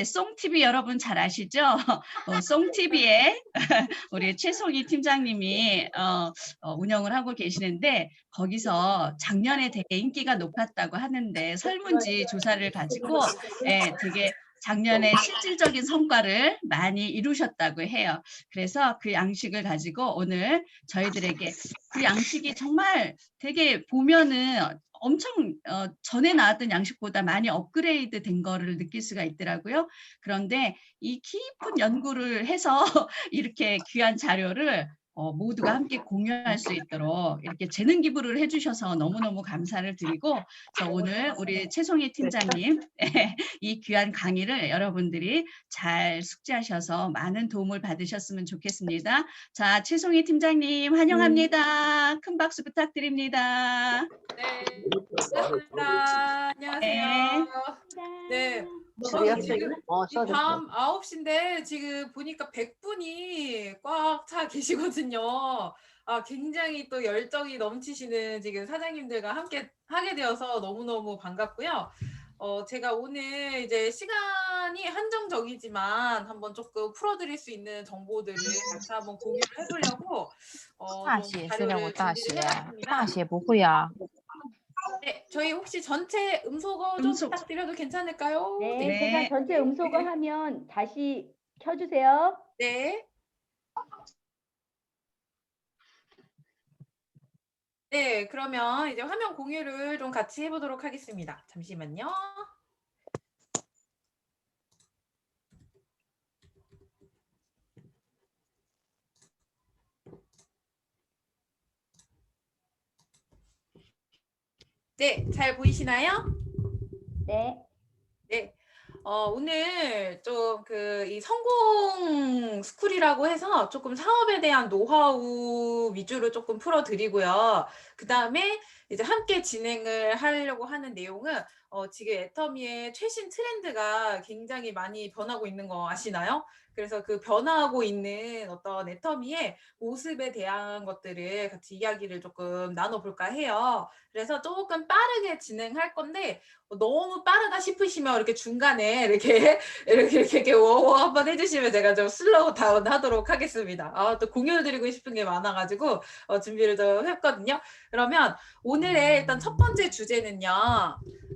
송TV 여러분 잘 아시죠? 송TV에 우리 최송희 팀장님이 운영을 하고 계시는데 거기서 작년에 되게 인기가 높았다고 하는데 설문지 조사를 가지고 되게 작년에 실질적인 성과를 많이 이루셨다고 해요. 그래서 그 양식을 가지고 오늘 저희들에게 그 양식이 정말 되게 보면은 엄청 전에 나왔던 양식보다 많이 업그레이드 된 거를 느낄 수가 있더라고요. 그런데 이 깊은 연구를 해서 이렇게 귀한 자료를 모두가 함께 공유할 수 있도록 이렇게 재능 기부를 해주셔서 너무너무 감사를 드리고 오늘 우리 최송희 팀장님 이 귀한 강의를 여러분들이 잘 숙지하셔서 많은 도움을 받으셨으면 좋겠습니다. 자, 최송희 팀장님 환영합니다. 큰 박수 부탁드립니다. 네, 반갑습니다. 안녕하세요. 네, 지금 밤 9시인데 지금 보니까 100분이 꽉 차 계시거든요. 굉장히 또 열정이 넘치시는 지금 사장님들과 함께 하게 되어서 너무너무 반갑고요. 제가 오늘 이제 시간이 한정적이지만 한번 조금 풀어드릴 수 있는 정보들을 같이 한번 공유를 해보려고 좀 자료를 준비를 해봤습니다. 大写不会啊。 네, 저희 혹시 전체 음소거 좀 부탁드려도 괜찮을까요? 네, 제가 전체 음소거 하면 다시 켜주세요. 네. 네, 그러면 이제 화면 공유를 좀 같이 해보도록 하겠습니다. 잠시만요. 네, 잘 보이시나요? 네. 네. 오늘 좀 이 성공 스쿨이라고 해서 조금 사업에 대한 노하우 위주로 조금 풀어드리고요. 그 다음에 이제 함께 진행을 하려고 하는 내용은 지금 애터미의 최신 트렌드가 굉장히 많이 변하고 있는 거 아시나요? 그래서 그 변화하고 있는 어떤 애터미의 모습에 대한 것들을 같이 이야기를 조금 나눠볼까 해요. 그래서 조금 빠르게 진행할 건데 너무 빠르다 싶으시면 이렇게 중간에 이렇게 워워 한번 해주시면 제가 좀 슬로우 다운 하도록 하겠습니다. 또 공유드리고 싶은 게 많아가지고 준비를 좀 했거든요. 그러면 오늘의 일단 첫 번째 주제는요.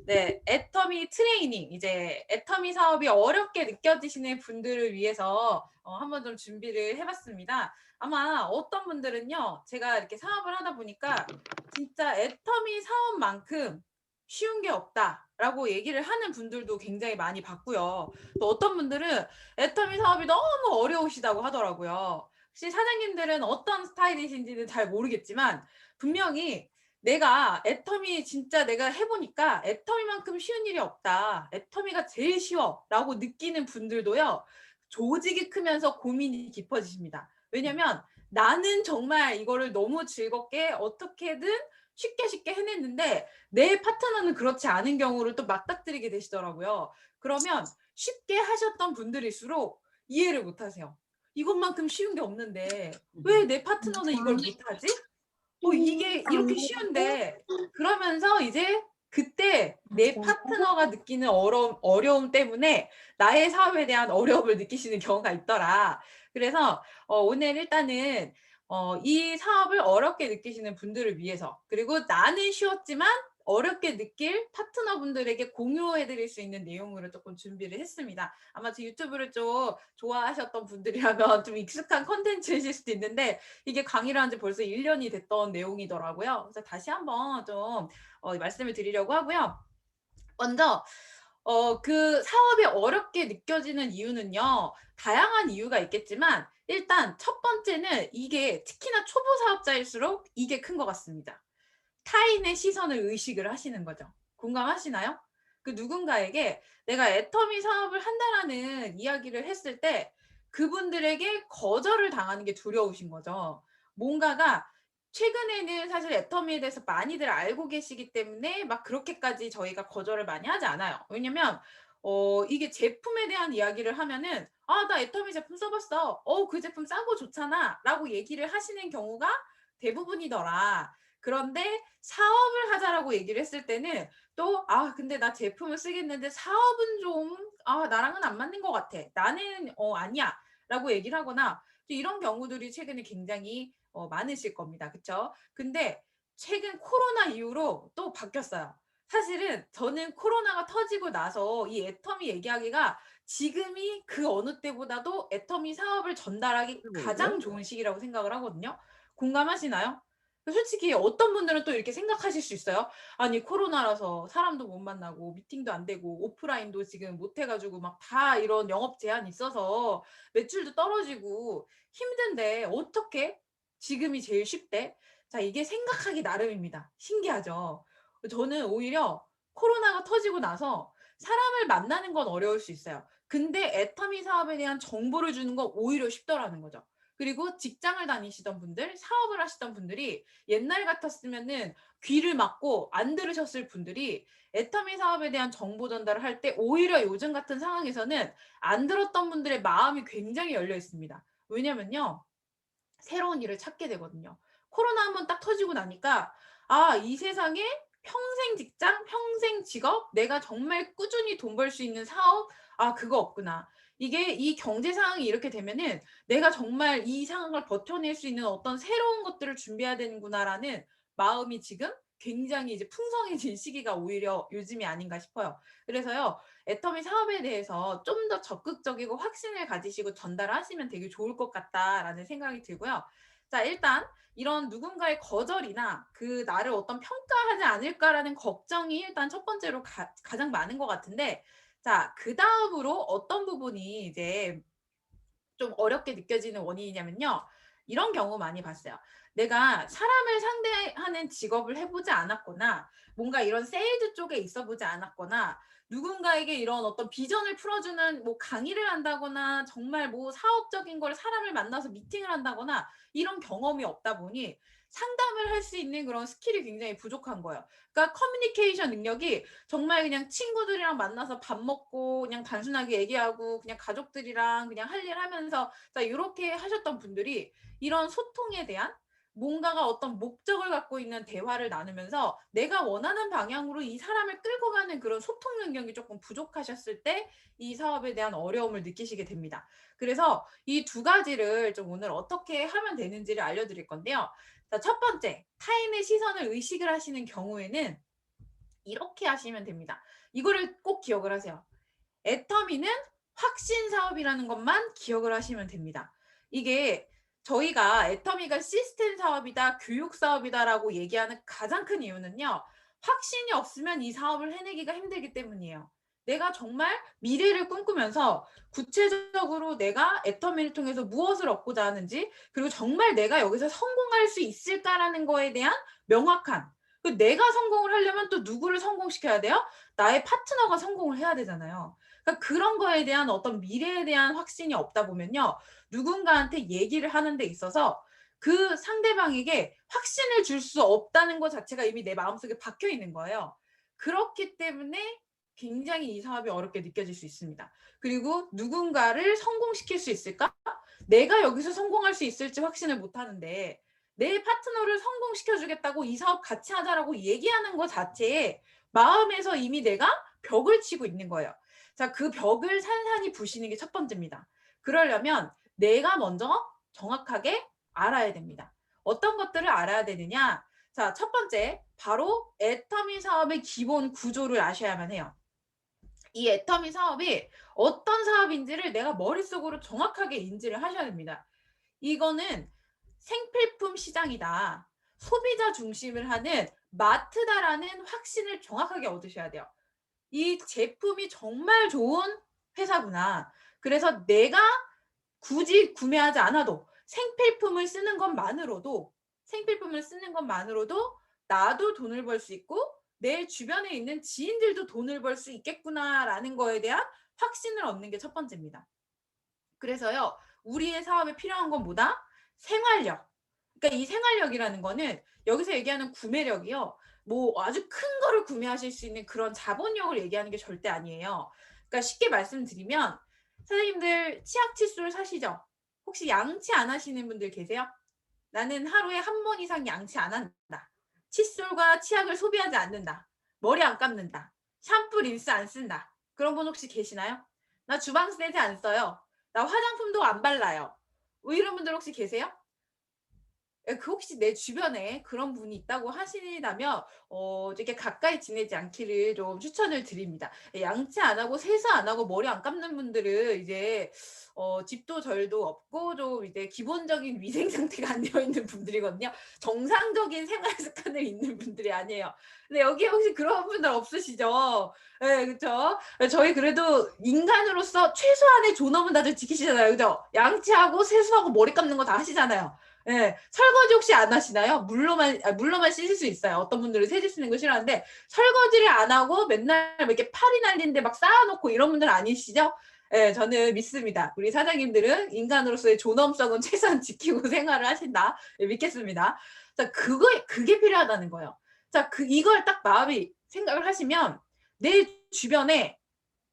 네, 애터미 트레이닝, 이제 애터미 사업이 어렵게 느껴지시는 분들을 위해서 한번 좀 준비를 해봤습니다. 아마 어떤 분들은요, 제가 이렇게 사업을 하다 보니까 진짜 애터미 사업만큼 쉬운 게 없다라고 얘기를 하는 분들도 굉장히 많이 봤고요. 또 어떤 분들은 애터미 사업이 너무 어려우시다고 하더라고요. 혹시 사장님들은 어떤 스타일이신지는 잘 모르겠지만 분명히 내가 애터미 진짜 내가 해보니까 애터미만큼 쉬운 일이 없다. 애터미가 제일 쉬워 라고 느끼는 분들도요. 조직이 크면서 고민이 깊어지십니다. 왜냐면 나는 정말 이거를 너무 즐겁게 어떻게든 쉽게 해냈는데 내 파트너는 그렇지 않은 경우를 또 맞닥뜨리게 되시더라고요. 그러면 쉽게 하셨던 분들일수록 이해를 못하세요. 이것만큼 쉬운 게 없는데 왜 내 파트너는 이걸 못하지? 이게 이렇게 쉬운데 그러면서 이제 그때 내 파트너가 느끼는 어려움 때문에 나의 사업에 대한 어려움을 느끼시는 경우가 있더라. 그래서 오늘 일단은 이 사업을 어렵게 느끼시는 분들을 위해서 그리고 나는 쉬웠지만 어렵게 느낄 파트너분들에게 공유해드릴 수 있는 내용으로 조금 준비를 했습니다. 아마 제 유튜브를 좀 좋아하셨던 분들이라면 좀 익숙한 컨텐츠이실 수도 있는데 이게 강의를 한 지 벌써 1년이 됐던 내용이더라고요. 그래서 다시 한번 좀 말씀을 드리려고 하고요. 먼저 그 사업이 어렵게 느껴지는 이유는요. 다양한 이유가 있겠지만 일단 첫 번째는 이게 특히나 초보 사업자일수록 이게 큰 것 같습니다. 타인의 시선을 의식을 하시는 거죠. 공감하시나요? 그 누군가에게 내가 애터미 사업을 한다라는 이야기를 했을 때 그분들에게 거절을 당하는 게 두려우신 거죠. 뭔가가 최근에는 사실 애터미에 대해서 많이들 알고 계시기 때문에 막 그렇게까지 저희가 거절을 많이 하지 않아요. 왜냐면 이게 제품에 대한 이야기를 하면은 나 애터미 제품 써봤어. 그 제품 싸고 좋잖아 라고 얘기를 하시는 경우가 대부분이더라. 그런데 사업을 하자라고 얘기를 했을 때는 또 근데 나 제품을 쓰겠는데 사업은 좀 나랑은 안 맞는 것 같아. 나는 아니야. 라고 얘기를 하거나 또 이런 경우들이 최근에 굉장히 많으실 겁니다. 그쵸? 근데 최근 코로나 이후로 또 바뀌었어요. 사실은 저는 코로나가 터지고 나서 이 애터미 얘기하기가 지금이 그 어느 때보다도 애터미 사업을 전달하기 가장 좋은 시기라고 생각을 하거든요. 공감하시나요? 솔직히 어떤 분들은 또 이렇게 생각하실 수 있어요. 아니 코로나라서 사람도 못 만나고 미팅도 안 되고 오프라인도 지금 못 해가지고 막 다 이런 영업 제한이 있어서 매출도 떨어지고 힘든데 어떻게 지금이 제일 쉽대? 자, 이게 생각하기 나름입니다. 신기하죠? 저는 오히려 코로나가 터지고 나서 사람을 만나는 건 어려울 수 있어요. 근데 애터미 사업에 대한 정보를 주는 건 오히려 쉽더라는 거죠. 그리고 직장을 다니시던 분들, 사업을 하시던 분들이 옛날 같았으면은 귀를 막고 안 들으셨을 분들이 애터미 사업에 대한 정보 전달을 할 때 오히려 요즘 같은 상황에서는 안 들었던 분들의 마음이 굉장히 열려 있습니다. 왜냐면요. 새로운 일을 찾게 되거든요. 코로나 한번 딱 터지고 나니까 이 세상에 평생 직장, 평생 직업, 내가 정말 꾸준히 돈 벌 수 있는 사업, 그거 없구나. 이게 이 경제 상황이 이렇게 되면은 내가 정말 이 상황을 버텨낼 수 있는 어떤 새로운 것들을 준비해야 되는구나라는 마음이 지금 굉장히 이제 풍성해진 시기가 오히려 요즘이 아닌가 싶어요. 그래서요, 애터미 사업에 대해서 좀 더 적극적이고 확신을 가지시고 전달하시면 되게 좋을 것 같다라는 생각이 들고요. 자, 일단 이런 누군가의 거절이나 그 나를 어떤 평가하지 않을까라는 걱정이 일단 첫 번째로 가장 많은 것 같은데, 자, 그 다음으로 어떤 부분이 이제 좀 어렵게 느껴지는 원인이냐면요. 이런 경우 많이 봤어요. 내가 사람을 상대하는 직업을 해보지 않았거나 뭔가 이런 세일즈 쪽에 있어 보지 않았거나 누군가에게 이런 어떤 비전을 풀어주는 뭐 강의를 한다거나 정말 뭐 사업적인 걸 사람을 만나서 미팅을 한다거나 이런 경험이 없다 보니 상담을 할 수 있는 그런 스킬이 굉장히 부족한 거예요. 그러니까 커뮤니케이션 능력이 정말 그냥 친구들이랑 만나서 밥 먹고 그냥 단순하게 얘기하고 그냥 가족들이랑 그냥 할 일 하면서 자 이렇게 하셨던 분들이 이런 소통에 대한 뭔가가 어떤 목적을 갖고 있는 대화를 나누면서 내가 원하는 방향으로 이 사람을 끌고 가는 그런 소통 능력이 조금 부족하셨을 때 이 사업에 대한 어려움을 느끼시게 됩니다. 그래서 이 두 가지를 좀 오늘 어떻게 하면 되는지를 알려드릴 건데요. 자, 첫 번째, 타인의 시선을 의식을 하시는 경우에는 이렇게 하시면 됩니다. 이거를 꼭 기억을 하세요. 애터미는 확신 사업이라는 것만 기억을 하시면 됩니다. 이게 저희가 애터미가 시스템 사업이다, 교육 사업이다라고 얘기하는 가장 큰 이유는요. 확신이 없으면 이 사업을 해내기가 힘들기 때문이에요. 내가 정말 미래를 꿈꾸면서 구체적으로 내가 애터미를 통해서 무엇을 얻고자 하는지 그리고 정말 내가 여기서 성공할 수 있을까라는 거에 대한 명확한 내가 성공을 하려면 또 누구를 성공시켜야 돼요? 나의 파트너가 성공을 해야 되잖아요. 그러니까 그런 거에 대한 어떤 미래에 대한 확신이 없다 보면요. 누군가한테 얘기를 하는 데 있어서 그 상대방에게 확신을 줄 수 없다는 것 자체가 이미 내 마음속에 박혀 있는 거예요. 그렇기 때문에 굉장히 이 사업이 어렵게 느껴질 수 있습니다. 그리고 누군가를 성공시킬 수 있을까? 내가 여기서 성공할 수 있을지 확신을 못 하는데 내 파트너를 성공시켜주겠다고 이 사업 같이 하자라고 얘기하는 것 자체에 마음에서 이미 내가 벽을 치고 있는 거예요. 자, 그 벽을 산산이 부시는 게 첫 번째입니다. 그러려면 내가 먼저 정확하게 알아야 됩니다. 어떤 것들을 알아야 되느냐? 자, 첫 번째, 바로 애터미 사업의 기본 구조를 아셔야만 해요. 이 애터미 사업이 어떤 사업인지를 내가 머릿속으로 정확하게 인지를 하셔야 됩니다. 이거는 생필품 시장이다. 소비자 중심을 하는 마트다라는 확신을 정확하게 얻으셔야 돼요. 이 제품이 정말 좋은 회사구나. 그래서 내가 굳이 구매하지 않아도 생필품을 쓰는 것만으로도 나도 돈을 벌 수 있고 내 주변에 있는 지인들도 돈을 벌 수 있겠구나라는 거에 대한 확신을 얻는 게 첫 번째입니다. 그래서요, 우리의 사업에 필요한 건 뭐다? 생활력. 그러니까 이 생활력이라는 거는 여기서 얘기하는 구매력이요. 뭐 아주 큰 거를 구매하실 수 있는 그런 자본력을 얘기하는 게 절대 아니에요. 그러니까 쉽게 말씀드리면 선생님들 치약 칫솔 사시죠? 혹시 양치 안 하시는 분들 계세요? 나는 하루에 한 번 이상 양치 안 한다. 칫솔과 치약을 소비하지 않는다. 머리 안 감는다. 샴푸, 린스 안 쓴다. 그런 분 혹시 계시나요? 나 주방 세제 안 써요. 나 화장품도 안 발라요. 뭐 이런 분들 혹시 계세요? 예, 그 혹시 내 주변에 그런 분이 있다고 하시다면 이렇게 가까이 지내지 않기를 좀 추천을 드립니다. 예, 양치 안 하고 세수 안 하고 머리 안 감는 분들은 이제 집도 절도 없고 좀 이제 기본적인 위생 상태가 안 되어 있는 분들이거든요. 정상적인 생활 습관을 있는 분들이 아니에요. 근데 여기에 혹시 그런 분들 없으시죠? 예, 그쵸? 예, 저희 그래도 인간으로서 최소한의 존엄은 다들 지키시잖아요. 그죠? 양치하고 세수하고 머리 감는 거 다 하시잖아요. 예, 설거지 혹시 안 하시나요? 물로만 씻을 수 있어요. 어떤 분들은 세제 쓰는 거 싫어하는데 설거지를 안 하고 맨날 뭐 이렇게 팔이 날리는데 막 쌓아놓고 이런 분들 아니시죠? 예, 저는 믿습니다. 우리 사장님들은 인간으로서의 존엄성은 최소한 지키고 생활을 하신다. 예, 믿겠습니다. 자, 그게 필요하다는 거예요. 자, 이걸 딱 마음이 생각을 하시면 내 주변에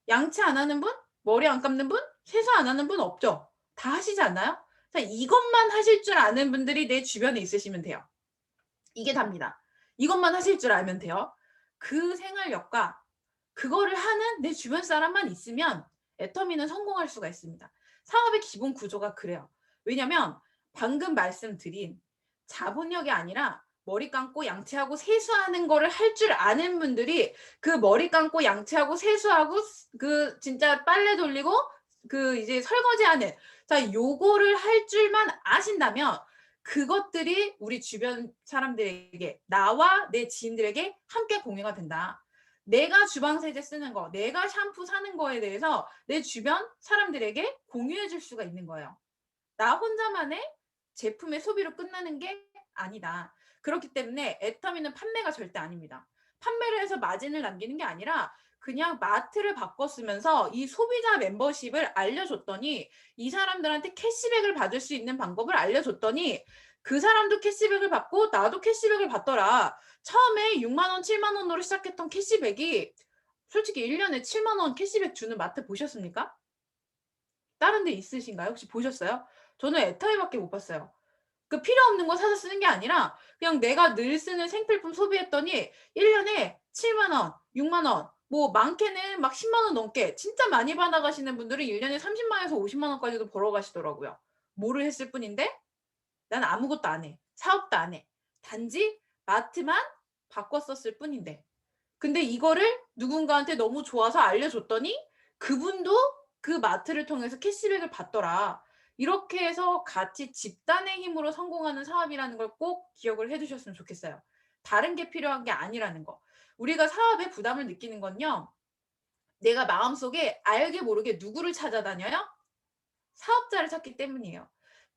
양치 안 하는 분? 머리 안 감는 분? 세수 안 하는 분 없죠? 다 하시지 않나요? 자, 이것만 하실 줄 아는 분들이 내 주변에 있으시면 돼요. 이게 답니다. 이것만 하실 줄 알면 돼요. 그 생활력과 그거를 하는 내 주변 사람만 있으면 애터미는 성공할 수가 있습니다. 사업의 기본 구조가 그래요. 왜냐면 방금 말씀드린 자본력이 아니라 머리 감고 양치하고 세수하는 거를 할 줄 아는 분들이 그 머리 감고 양치하고 세수하고 그 진짜 빨래 돌리고 그 이제 설거지하는 자 요거를 할 줄만 아신다면 그것들이 우리 주변 사람들에게 나와 내 지인들에게 함께 공유가 된다. 내가 주방 세제 쓰는 거, 내가 샴푸 사는 거에 대해서 내 주변 사람들에게 공유해 줄 수가 있는 거예요. 나 혼자만의 제품의 소비로 끝나는 게 아니다. 그렇기 때문에 애터미는 판매가 절대 아닙니다. 판매를 해서 마진을 남기는 게 아니라 그냥 마트를 바꿨으면서 이 소비자 멤버십을 알려줬더니 이 사람들한테 캐시백을 받을 수 있는 방법을 알려줬더니 그 사람도 캐시백을 받고 나도 캐시백을 받더라. 처음에 6만 원, 7만 원으로 시작했던 캐시백이 솔직히 1년에 7만 원 캐시백 주는 마트 보셨습니까? 다른 데 있으신가요? 혹시 보셨어요? 저는 애터미밖에 못 봤어요. 그 필요 없는 거 사서 쓰는 게 아니라 그냥 내가 늘 쓰는 생필품 소비했더니 1년에 7만 원, 6만 원, 뭐 많게는 막 10만 원 넘게 진짜 많이 받아가시는 분들은 1년에 30만 원에서 50만 원까지도 벌어가시더라고요. 뭐를 했을 뿐인데 난 아무것도 안 해. 사업도 안 해. 단지 마트만 바꿨었을 뿐인데. 근데 이거를 누군가한테 너무 좋아서 알려줬더니 그분도 그 마트를 통해서 캐시백을 받더라. 이렇게 해서 같이 집단의 힘으로 성공하는 사업이라는 걸 꼭 기억을 해두셨으면 좋겠어요. 다른 게 필요한 게 아니라는 거. 우리가 사업에 부담을 느끼는 건요. 내가 마음속에 알게 모르게 누구를 찾아다녀요? 사업자를 찾기 때문이에요.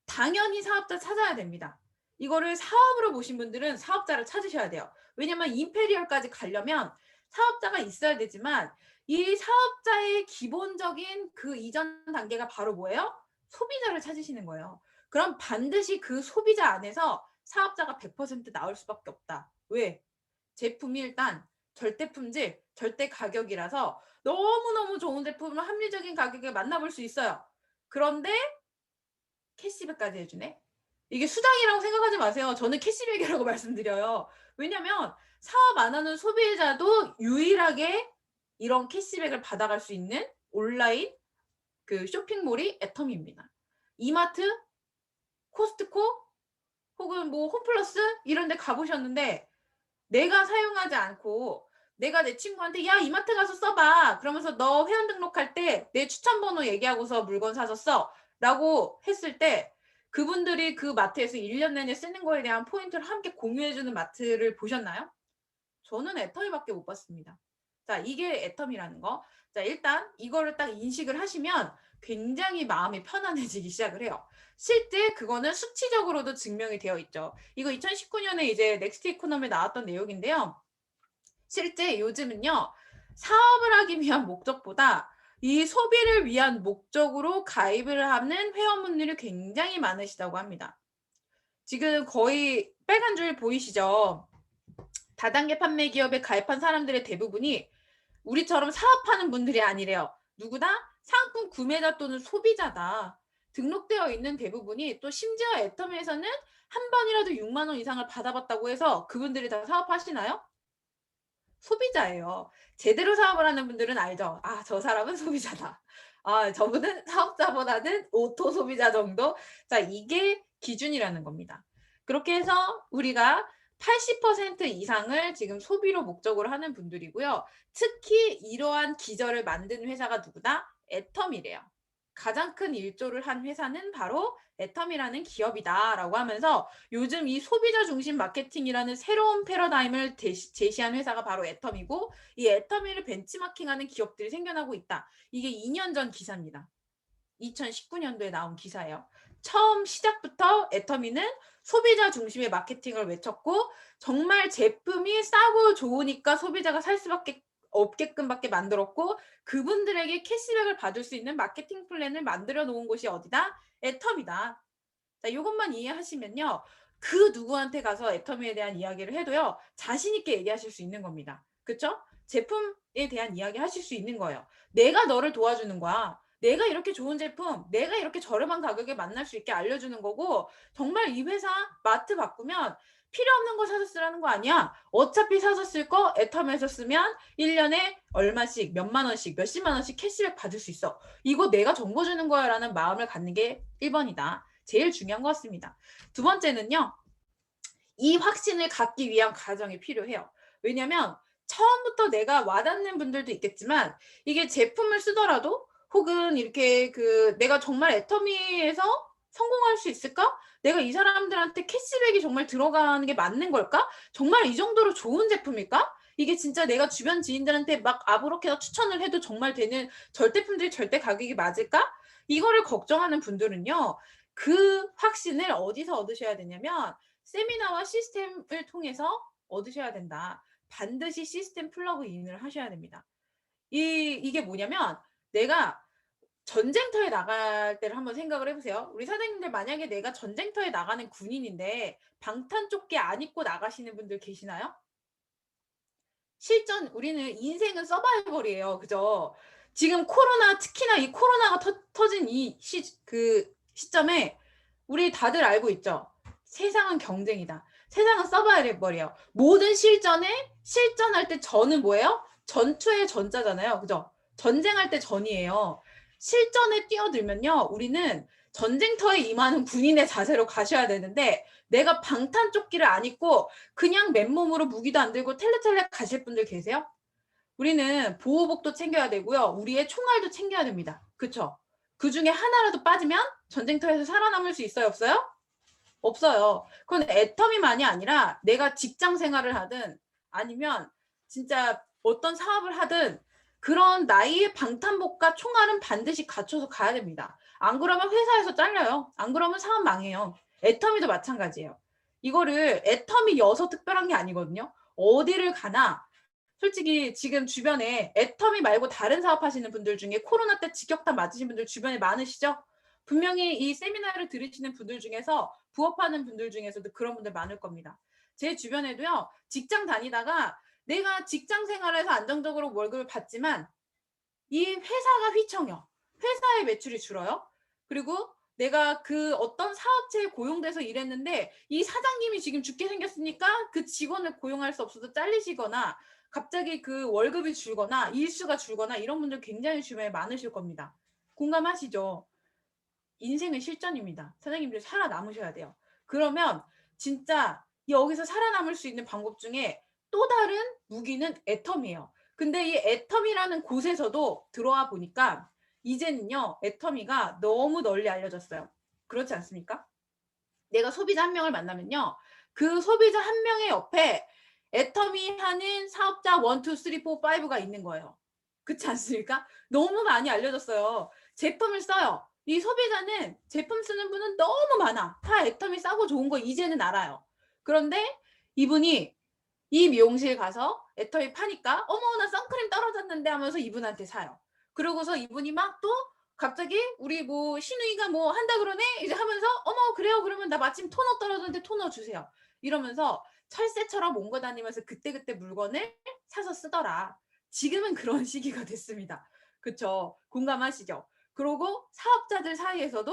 당연히 사업자 찾아야 됩니다. 이거를 사업으로 보신 분들은 사업자를 찾으셔야 돼요. 왜냐면 임페리얼까지 가려면 사업자가 있어야 되지만 이 사업자의 기본적인 그 이전 단계가 바로 뭐예요? 소비자를 찾으시는 거예요. 그럼 반드시 그 소비자 안에서 사업자가 100% 나올 수밖에 없다. 왜? 제품이 일단 절대 품질, 절대 가격이라서 너무너무 좋은 제품을 합리적인 가격에 만나볼 수 있어요. 그런데 캐시백까지 해주네? 이게 수당이라고 생각하지 마세요. 저는 캐시백이라고 말씀드려요. 왜냐면 사업 안 하는 소비자도 유일하게 이런 캐시백을 받아갈 수 있는 온라인 그 쇼핑몰이 애터미입니다. 이마트, 코스트코 혹은 뭐 홈플러스 이런 데 가보셨는데 내가 사용하지 않고 내가 내 친구한테 야 이마트 가서 써봐 그러면서 너 회원 등록할 때 내 추천번호 얘기하고서 물건 사서 써 라고 했을 때 그분들이 그 마트에서 1년 내내 쓰는 거에 대한 포인트를 함께 공유해주는 마트를 보셨나요? 저는 애터미밖에 못 봤습니다. 자, 이게 애터미라는 거. 자, 일단 이거를 딱 인식을 하시면 굉장히 마음이 편안해지기 시작을 해요. 실제 그거는 수치적으로도 증명이 되어 있죠. 이거 2019년에 이제 넥스트 이코노미에 나왔던 내용인데요. 실제 요즘은요. 사업을 하기 위한 목적보다 이 소비를 위한 목적으로 가입을 하는 회원분들이 굉장히 많으시다고 합니다. 지금 거의 빨간 줄 보이시죠? 다단계 판매 기업에 가입한 사람들의 대부분이 우리처럼 사업하는 분들이 아니래요. 누구다? 상품 구매자 또는 소비자다. 등록되어 있는 대부분이 또 심지어 애터미에서는 한 번이라도 6만 원 이상을 받아봤다고 해서 그분들이 다 사업하시나요? 소비자예요. 제대로 사업을 하는 분들은 알죠. 아, 저 사람은 소비자다. 아, 저분은 사업자보다는 오토 소비자 정도. 자, 이게 기준이라는 겁니다. 그렇게 해서 우리가 80% 이상을 지금 소비로 목적으로 하는 분들이고요. 특히 이러한 기절을 만든 회사가 누구다? 애텀이래요. 가장 큰 일조를 한 회사는 바로 애텀이라는 기업이다라고 하면서 요즘 이 소비자 중심 마케팅이라는 새로운 패러다임을 제시한 회사가 바로 애터미고, 이 애터미를 벤치마킹하는 기업들이 생겨나고 있다. 이게 2년 전 기사입니다. 2019년도에 나온 기사예요. 처음 시작부터 애터미는 소비자 중심의 마케팅을 외쳤고, 정말 제품이 싸고 좋으니까 소비자가 살 수밖에 없게끔밖에 만들었고, 그분들에게 캐시백을 받을 수 있는 마케팅 플랜을 만들어 놓은 곳이 어디다? 애텀이다. 자, 이것만 이해하시면요, 그 누구한테 가서 애터미에 대한 이야기를 해도요, 자신 있게 얘기하실 수 있는 겁니다. 그쵸? 제품에 대한 이야기 하실 수 있는 거예요. 내가 너를 도와주는 거야. 내가 이렇게 좋은 제품, 내가 이렇게 저렴한 가격에 만날 수 있게 알려주는 거고, 정말 이 회사 마트 바꾸면 필요 없는 거 사서 쓰라는 거 아니야. 어차피 사서 쓸 거 애터미에서 쓰면 1년에 얼마씩, 몇만 원씩, 몇십만 원씩 캐시백 받을 수 있어. 이거 내가 정보 주는 거야 라는 마음을 갖는 게 1번이다. 제일 중요한 것 같습니다. 두 번째는요, 이 확신을 갖기 위한 과정이 필요해요. 왜냐면 처음부터 내가 와닿는 분들도 있겠지만, 이게 제품을 쓰더라도 혹은 이렇게 내가 정말 애터미에서 성공할 수 있을까? 내가 이 사람들한테 캐시백이 정말 들어가는 게 맞는 걸까? 정말 이 정도로 좋은 제품일까? 이게 진짜 내가 주변 지인들한테 막 아무렇게나 추천을 해도 정말 되는 절대품들이 절대 가격이 맞을까? 이거를 걱정하는 분들은요, 그 확신을 어디서 얻으셔야 되냐면 세미나와 시스템을 통해서 얻으셔야 된다. 반드시 시스템 플러그인을 하셔야 됩니다. 이게 뭐냐면, 내가 전쟁터에 나갈 때를 한번 생각을 해보세요. 우리 사장님들, 만약에 내가 전쟁터에 나가는 군인인데 방탄조끼 안 입고 나가시는 분들 계시나요? 실전, 우리는 인생은 서바이벌이에요. 그죠? 지금 코로나, 특히나 이 코로나가 터진 이 시점에 우리 다들 알고 있죠? 세상은 경쟁이다. 세상은 서바이벌이에요. 모든 실전할 때 전은 뭐예요? 전투의 전자잖아요. 그죠? 전쟁할 때 전이에요. 실전에 뛰어들면요, 우리는 전쟁터에 임하는 군인의 자세로 가셔야 되는데, 내가 방탄조끼를 안 입고 그냥 맨몸으로 무기도 안 들고 텔레텔레 가실 분들 계세요? 우리는 보호복도 챙겨야 되고요. 우리의 총알도 챙겨야 됩니다. 그쵸? 그 중에 하나라도 빠지면 전쟁터에서 살아남을 수 있어요? 없어요? 없어요. 그건 애터미만이 아니라 내가 직장 생활을 하든 아니면 진짜 어떤 사업을 하든 그런 나이의 방탄복과 총알은 반드시 갖춰서 가야 됩니다. 안 그러면 회사에서 잘려요. 안 그러면 사업 망해요. 애터미도 마찬가지예요. 이거를 애터미여서 특별한 게 아니거든요. 어디를 가나 솔직히 지금 주변에 애터미 말고 다른 사업 하시는 분들 중에 코로나 때 직격탄 맞으신 분들 주변에 많으시죠? 분명히 이 세미나를 들으시는 분들 중에서 부업하는 분들 중에서도 그런 분들 많을 겁니다. 제 주변에도요, 직장 다니다가 내가 직장 생활에서 안정적으로 월급을 받지만 이 회사가 휘청여. 회사의 매출이 줄어요. 그리고 내가 그 어떤 사업체에 고용돼서 일했는데 이 사장님이 지금 죽게 생겼으니까 그 직원을 고용할 수 없어서 잘리시거나 갑자기 그 월급이 줄거나 일수가 줄거나 이런 분들 굉장히 주변에 많으실 겁니다. 공감하시죠? 인생은 실전입니다. 사장님들 살아남으셔야 돼요. 그러면 진짜 여기서 살아남을 수 있는 방법 중에 또 다른 무기는 애텀이에요. 근데 이 애텀이라는 곳에서도 들어와 보니까 이제는요, 애텀이가 너무 널리 알려졌어요. 그렇지 않습니까? 내가 소비자 한 명을 만나면요, 그 소비자 한 명의 옆에 애터미 하는 사업자 1, 2, 3, 4, 5가 있는 거예요. 그렇지 않습니까? 너무 많이 알려졌어요. 제품을 써요. 이 소비자는 제품 쓰는 분은 너무 많아. 다 애터미 싸고 좋은 거 이제는 알아요. 그런데 이분이 이 미용실 가서 애터미 파니까 어머 나 선크림 떨어졌는데 하면서 이분한테 사요. 그러고서 이분이 막 또 갑자기 우리 뭐 신우이가 뭐 한다 그러네 이제 하면서 어머 그래요 그러면 나 마침 토너 떨어졌는데 토너 주세요. 이러면서 철새처럼 옮겨 다니면서 그때그때 물건을 사서 쓰더라. 지금은 그런 시기가 됐습니다. 그쵸? 공감하시죠? 그러고 사업자들 사이에서도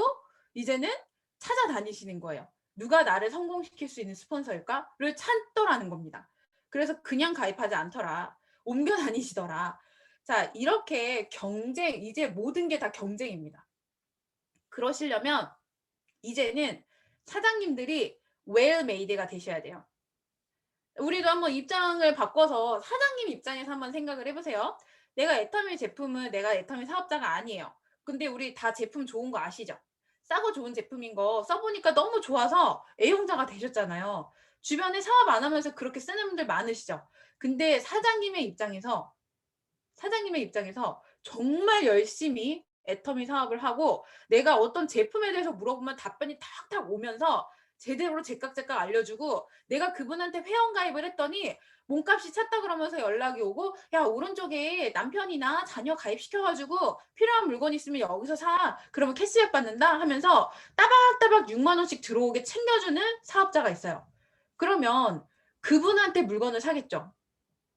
이제는 찾아다니시는 거예요. 누가 나를 성공시킬 수 있는 스폰서일까?를 찾더라는 겁니다. 그래서 그냥 가입하지 않더라. 옮겨 다니시더라. 자, 이렇게 경쟁, 이제 모든 게 다 경쟁입니다. 그러시려면 이제는 사장님들이 웰메이드가 되셔야 돼요. 우리도 한번 입장을 바꿔서 사장님 입장에서 한번 생각을 해보세요. 내가 애터미 제품은 내가 애터미 사업자가 아니에요. 근데 우리 다 제품 좋은 거 아시죠? 싸고 좋은 제품인 거 써보니까 너무 좋아서 애용자가 되셨잖아요. 주변에 사업 안 하면서 그렇게 쓰는 분들 많으시죠? 근데 사장님의 입장에서 정말 열심히 애터미 사업을 하고 내가 어떤 제품에 대해서 물어보면 답변이 탁탁 오면서 제대로 제깍제깍 알려주고 내가 그분한테 회원가입을 했더니 몸값이 찼다 그러면서 연락이 오고 야 오른쪽에 남편이나 자녀 가입시켜가지고 필요한 물건 있으면 여기서 사 그러면 캐시백 받는다 하면서 따박따박 6만 원씩 들어오게 챙겨주는 사업자가 있어요. 그러면 그분한테 물건을 사겠죠.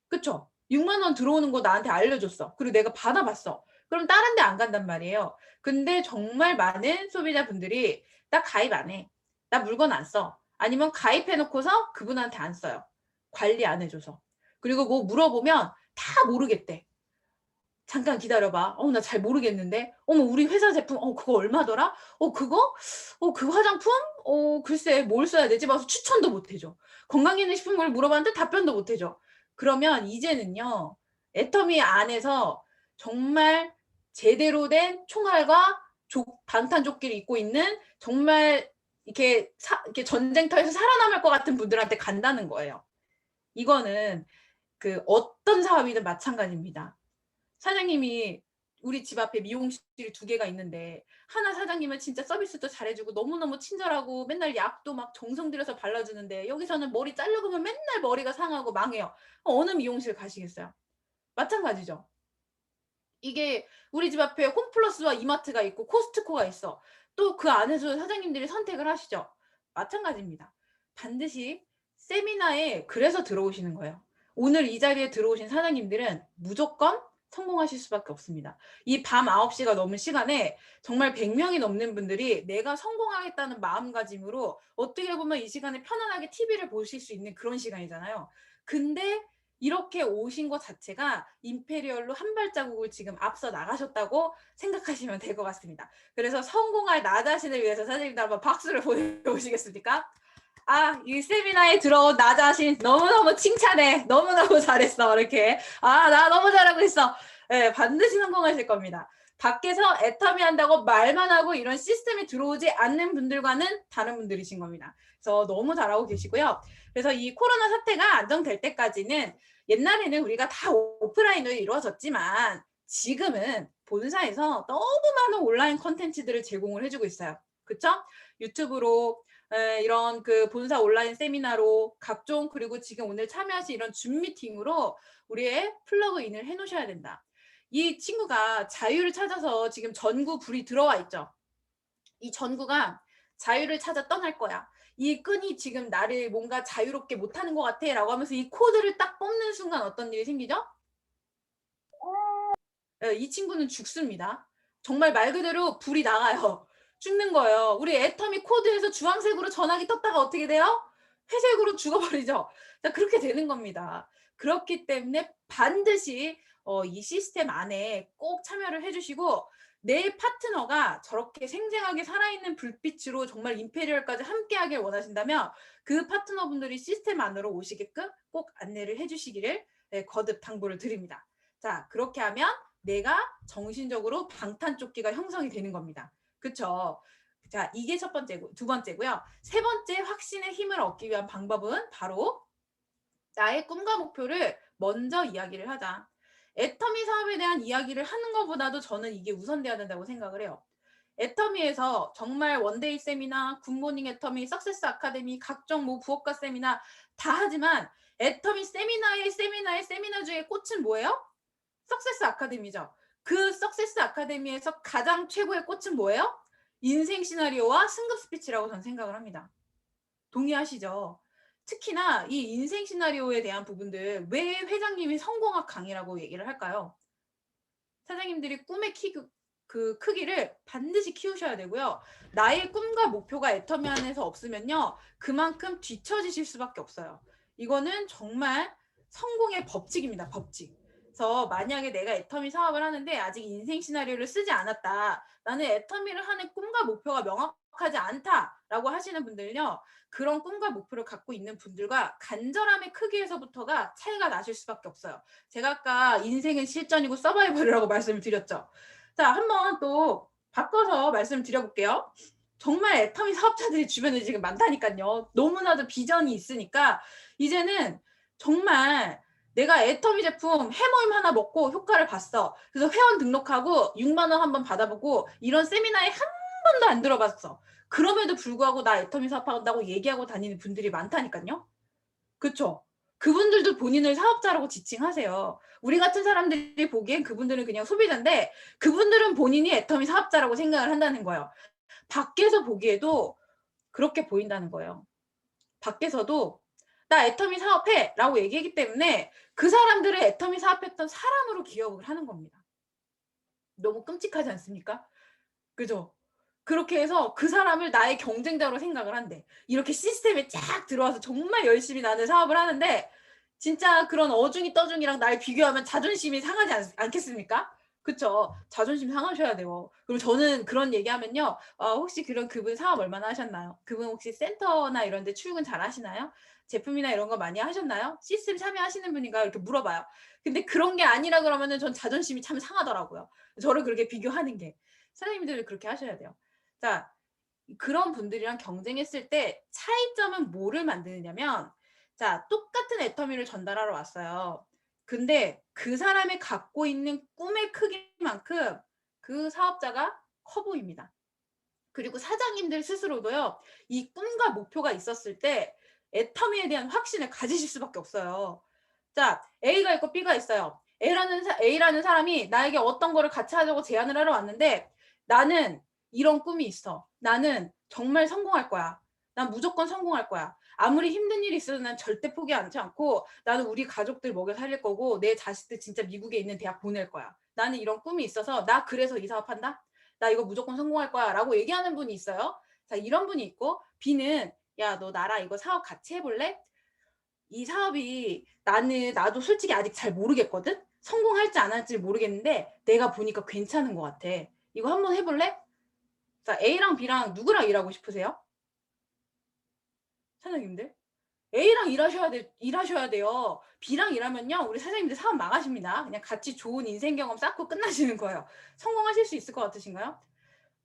그쵸? 6만 원 들어오는 거 나한테 알려줬어. 그리고 내가 받아봤어. 그럼 다른 데 안 간단 말이에요. 근데 정말 많은 소비자분들이 나 가입 안 해. 나 물건 안 써. 아니면 가입해놓고서 그분한테 안 써요. 관리 안 해줘서. 그리고 뭐 물어보면 다 모르겠대. 잠깐 기다려봐. 나 잘 모르겠는데. 어머, 우리 회사 제품, 그거 얼마더라? 그거? 그 화장품? 글쎄, 뭘 써야 되지? 봐서 추천도 못 해줘. 건강기능식품을 물어봤는데 답변도 못 해줘. 그러면 이제는요, 애터미 안에서 정말 제대로 된 총알과 방탄조끼를 입고 있는 정말 이렇게 전쟁터에서 살아남을 것 같은 분들한테 간다는 거예요. 이거는 그 어떤 사업이든 마찬가지입니다. 사장님이 우리 집 앞에 미용실이 2개가 있는데 하나 사장님은 진짜 서비스도 잘해주고 너무너무 친절하고 맨날 약도 막 정성 들여서 발라주는데 여기서는 머리 자르고 면 맨날 머리가 상하고 망해요. 어느 미용실 가시겠어요? 마찬가지죠. 이게 우리 집 앞에 홈플러스와 이마트가 있고 코스트코가 있어. 또 그 안에서 사장님들이 선택을 하시죠. 마찬가지입니다. 반드시 세미나에 그래서 들어오시는 거예요. 오늘 이 자리에 들어오신 사장님들은 무조건 성공하실 수밖에 없습니다. 이 밤 9시가 넘은 시간에 정말 100명이 넘는 분들이 내가 성공하겠다는 마음가짐으로 어떻게 보면 이 시간에 편안하게 TV를 보실 수 있는 그런 시간이잖아요. 근데 이렇게 오신 것 자체가 임페리얼로 한 발자국을 지금 앞서 나가셨다고 생각하시면 될 것 같습니다. 그래서 성공할 나 자신을 위해서 사장님들 한번 박수를 보내보시겠습니까? 이 세미나에 들어온 나 자신 너무너무 칭찬해. 너무너무 잘했어. 이렇게. 나 너무 잘하고 있어. 네, 반드시 성공하실 겁니다. 밖에서 애터미 한다고 말만 하고 이런 시스템이 들어오지 않는 분들과는 다른 분들이신 겁니다. 그래서 너무 잘하고 계시고요. 그래서 이 코로나 사태가 안정될 때까지는 옛날에는 우리가 다 오프라인으로 이루어졌지만 지금은 본사에서 너무 많은 온라인 콘텐츠들을 제공을 해주고 있어요. 그쵸? 유튜브로 이런 그 본사 온라인 세미나로 각종 그리고 지금 오늘 참여하신 이런 줌 미팅으로 우리의 플러그인을 해 놓으셔야 된다. 이 친구가 자유를 찾아서 지금 전구 불이 들어와 있죠. 이 전구가 자유를 찾아 떠날 거야. 이 끈이 지금 나를 뭔가 자유롭게 못하는 것 같아 라고 하면서 이 코드를 딱 뽑는 순간 어떤 일이 생기죠? 이 친구는 죽습니다. 정말 말 그대로 불이 나가요. 죽는 거예요. 우리 애터미 코드에서 주황색으로 전화기 떴다가 어떻게 돼요? 회색으로 죽어버리죠. 자, 그렇게 되는 겁니다. 그렇기 때문에 반드시 이 시스템 안에 꼭 참여를 해주시고 내 파트너가 저렇게 생생하게 살아있는 불빛으로 정말 임페리얼까지 함께하길 원하신다면 그 파트너분들이 시스템 안으로 오시게끔 꼭 안내를 해주시기를 거듭 당부를 드립니다. 자, 그렇게 하면 내가 정신적으로 방탄조끼가 형성이 되는 겁니다. 그쵸? 자, 이게 두 번째고요. 세 번째 확신의 힘을 얻기 위한 방법은 바로 나의 꿈과 목표를 먼저 이야기를 하자. 애터미 사업에 대한 이야기를 하는 것보다도 저는 이게 우선돼야 된다고 생각을 해요. 애터미에서 정말 원데이 세미나, 굿모닝 애터미, 석세스 아카데미, 각종 부업가 세미나 다 하지만 애터미 세미나 중에 꽃은 뭐예요? 석세스 아카데미죠. 그 석세스 아카데미에서 가장 최고의 꽃은 뭐예요? 인생 시나리오와 승급 스피치라고 저는 생각을 합니다. 동의하시죠? 특히나 이 인생 시나리오에 대한 부분들 왜 회장님이 성공학 강의라고 얘기를 할까요? 사장님들이 꿈의 그 크기를 반드시 키우셔야 되고요. 나의 꿈과 목표가 애터미 안에서 없으면요. 그만큼 뒤처지실 수밖에 없어요. 이거는 정말 성공의 법칙입니다. 법칙. 그래서 만약에 내가 애터미 사업을 하는데 아직 인생 시나리오를 쓰지 않았다. 나는 애터미를 하는 꿈과 목표가 명확하지 않다라고 하시는 분들은요. 그런 꿈과 목표를 갖고 있는 분들과 간절함의 크기에서부터가 차이가 나실 수밖에 없어요. 제가 아까 인생은 실전이고 서바이벌이라고 말씀을 드렸죠. 자, 한번 또 바꿔서 말씀을 드려볼게요. 정말 애터미 사업자들이 주변에 지금 많다니까요. 너무나도 비전이 있으니까 이제는 정말 내가 애터미 제품 해모임 하나 먹고 효과를 봤어. 그래서 회원 등록하고 6만 원 한번 받아보고 이런 세미나에 한 번도 안 들어봤어. 그럼에도 불구하고 나 애터미 사업한다고 얘기하고 다니는 분들이 많다니까요. 그쵸? 그분들도 본인을 사업자라고 지칭하세요. 우리 같은 사람들이 보기엔 그분들은 그냥 소비자인데 그분들은 본인이 애터미 사업자라고 생각을 한다는 거예요. 밖에서 보기에도 그렇게 보인다는 거예요. 밖에서도 나 애터미 사업해 라고 얘기하기 때문에 그 사람들을 애터미 사업했던 사람으로 기억을 하는 겁니다. 너무 끔찍하지 않습니까? 그죠? 그렇게 해서 그 사람을 나의 경쟁자로 생각을 한대. 이렇게 시스템에 쫙 들어와서 정말 열심히 나는 사업을 하는데 진짜 그런 어중이 떠중이랑 날 비교하면 자존심이 상하지 않겠습니까? 그쵸? 자존심 상하셔야 돼요. 그리고 저는 그런 얘기하면요. 혹시 그분 사업 얼마나 하셨나요? 그분 혹시 센터나 이런 데 출근 잘 하시나요? 제품이나 이런 거 많이 하셨나요? 시스템 참여하시는 분인가 이렇게 물어봐요. 근데 그런 게 아니라 그러면은 전 자존심이 참 상하더라고요. 저를 그렇게 비교하는 게. 사장님들이 그렇게 하셔야 돼요. 자, 그런 분들이랑 경쟁했을 때 차이점은 뭐를 만드느냐면, 자, 똑같은 애터미를 전달하러 왔어요. 근데 그 사람이 갖고 있는 꿈의 크기만큼 그 사업자가 커 보입니다. 그리고 사장님들 스스로도요, 이 꿈과 목표가 있었을 때 애터미에 대한 확신을 가지실 수밖에 없어요. 자, A가 있고 B가 있어요. A라는 사람이 나에게 어떤 거를 같이 하자고 제안을 하러 왔는데 나는 이런 꿈이 있어. 나는 정말 성공할 거야. 난 무조건 성공할 거야. 아무리 힘든 일이 있어도 난 절대 포기하지 않고 나는 우리 가족들 먹여 살릴 거고 내 자식들 진짜 미국에 있는 대학 보낼 거야. 나는 이런 꿈이 있어서 나 그래서 이 사업한다. 나 이거 무조건 성공할 거야 라고 얘기하는 분이 있어요. 자, 이런 분이 있고 B는 야, 너 나랑 이거 사업 같이 해볼래? 이 사업이 나도 솔직히 아직 잘 모르겠거든? 성공할지 안 할지 모르겠는데 내가 보니까 괜찮은 것 같아. 이거 한번 해볼래? 자, A랑 B랑 누구랑 일하고 싶으세요? 사장님들? A랑 일하셔야 돼요. B랑 일하면요. 우리 사장님들 사업 망하십니다. 그냥 같이 좋은 인생 경험 쌓고 끝나시는 거예요. 성공하실 수 있을 것 같으신가요?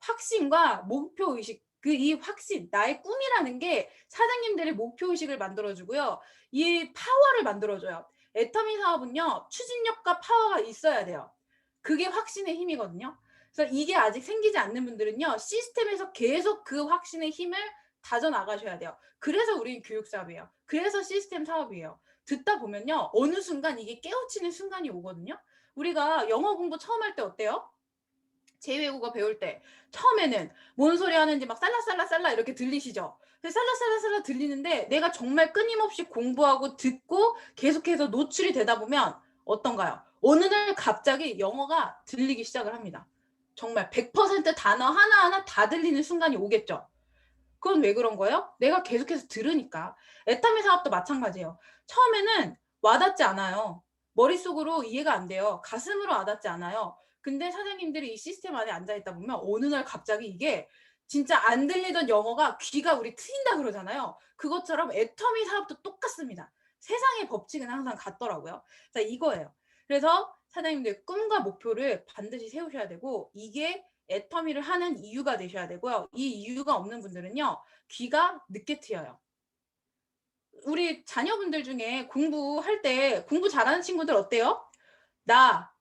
확신과 목표 의식, 이 확신, 나의 꿈이라는 게 사장님들의 목표 의식을 만들어주고요. 이 파워를 만들어줘요. 애터미 사업은요, 추진력과 파워가 있어야 돼요. 그게 확신의 힘이거든요. 그래서 이게 아직 생기지 않는 분들은요, 시스템에서 계속 그 확신의 힘을 다져나가셔야 돼요. 그래서 우리는 교육 사업이에요. 그래서 시스템 사업이에요. 듣다 보면요, 어느 순간 이게 깨우치는 순간이 오거든요. 우리가 영어 공부 처음 할 때 어때요? 제2외국어 배울 때 처음에는 뭔 소리 하는지 막 살라살라살라 이렇게 들리시죠? 살라살라살라 들리는데 내가 정말 끊임없이 공부하고 듣고 계속해서 노출이 되다 보면 어떤가요? 어느 날 갑자기 영어가 들리기 시작을 합니다. 정말 100% 단어 하나하나 다 들리는 순간이 오겠죠? 그건 왜 그런 거예요? 내가 계속해서 들으니까. 애터미 사업도 마찬가지예요. 처음에는 와닿지 않아요. 머릿속으로 이해가 안 돼요. 가슴으로 와닿지 않아요. 근데 사장님들이 이 시스템 안에 앉아있다 보면 어느 날 갑자기 이게 진짜 안 들리던 영어가 귀가 우리 트인다 그러잖아요. 그것처럼 애터미 사업도 똑같습니다. 세상의 법칙은 항상 같더라고요. 자, 이거예요. 그래서 사장님들 꿈과 목표를 반드시 세우셔야 되고 이게 애터미를 하는 이유가 되셔야 되고요. 이 이유가 없는 분들은요. 귀가 늦게 트여요. 우리 자녀분들 중에 공부할 때 공부 잘하는 친구들 어때요? 나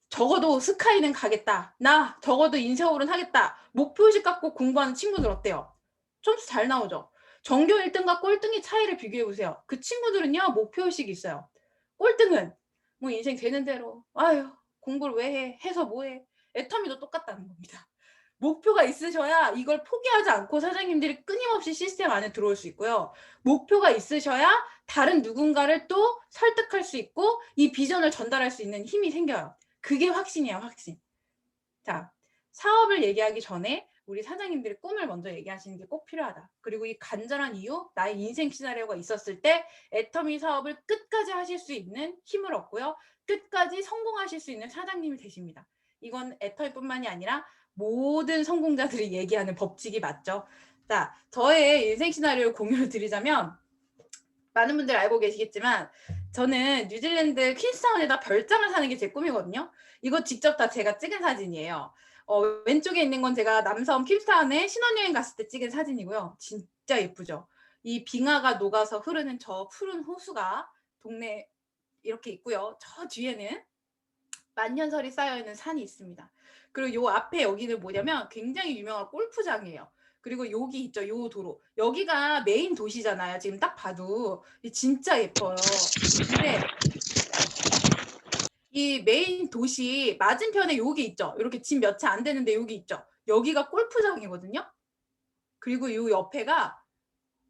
적어도 스카이는 가겠다. 나 적어도 인서울은 하겠다. 목표의식 갖고 공부하는 친구들 어때요? 점수 잘 나오죠? 전교 1등과 꼴등의 차이를 비교해보세요. 그 친구들은요. 목표의식이 있어요. 꼴등은 뭐 인생 되는 대로 아유 공부를 왜 해? 해서 뭐해? 애터미도 똑같다는 겁니다. 목표가 있으셔야 이걸 포기하지 않고 사장님들이 끊임없이 시스템 안에 들어올 수 있고요. 목표가 있으셔야 다른 누군가를 또 설득할 수 있고 이 비전을 전달할 수 있는 힘이 생겨요. 그게 확신이에요, 확신. 자, 사업을 얘기하기 전에 우리 사장님들의 꿈을 먼저 얘기하시는 게 꼭 필요하다. 그리고 이 간절한 이유, 나의 인생 시나리오가 있었을 때 애터미 사업을 끝까지 하실 수 있는 힘을 얻고요. 끝까지 성공하실 수 있는 사장님이 되십니다. 이건 애터미뿐만이 아니라 모든 성공자들이 얘기하는 법칙이 맞죠. 자, 저의 인생 시나리오를 공유를 드리자면 많은 분들 알고 계시겠지만 저는 뉴질랜드 퀸스타운에다 별장을 사는 게 제 꿈이거든요. 이거 직접 다 제가 찍은 사진이에요. 왼쪽에 있는 건 제가 남섬 퀸스타운에 신혼여행 갔을 때 찍은 사진이고요. 진짜 예쁘죠? 이 빙하가 녹아서 흐르는 저 푸른 호수가 동네 이렇게 있고요. 저 뒤에는 만년설이 쌓여있는 산이 있습니다. 그리고 요 앞에 여기는 뭐냐면 굉장히 유명한 골프장이에요. 그리고 여기 있죠, 요 도로. 여기가 메인 도시잖아요. 지금 딱 봐도 진짜 예뻐요. 근데 이 메인 도시 맞은편에 여기 있죠. 이렇게 집 몇 채 안 되는데 여기 있죠. 여기가 골프장이거든요. 그리고 요 옆에가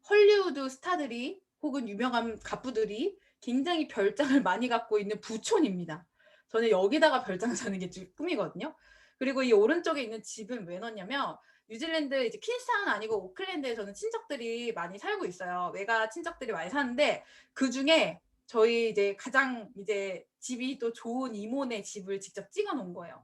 헐리우드 스타들이 혹은 유명한 가부들이 굉장히 별장을 많이 갖고 있는 부촌입니다. 저는 여기다가 별장 사는 게 꿈이거든요. 그리고 이 오른쪽에 있는 집은 왜 넣냐면 뉴질랜드 이제 퀸스타운 아니고 오클랜드에 저는 친척들이 많이 살고 있어요. 외가 친척들이 많이 사는데 그 중에 저희 이제 가장 이제 집이 또 좋은 이모네 집을 직접 찍어 놓은 거예요.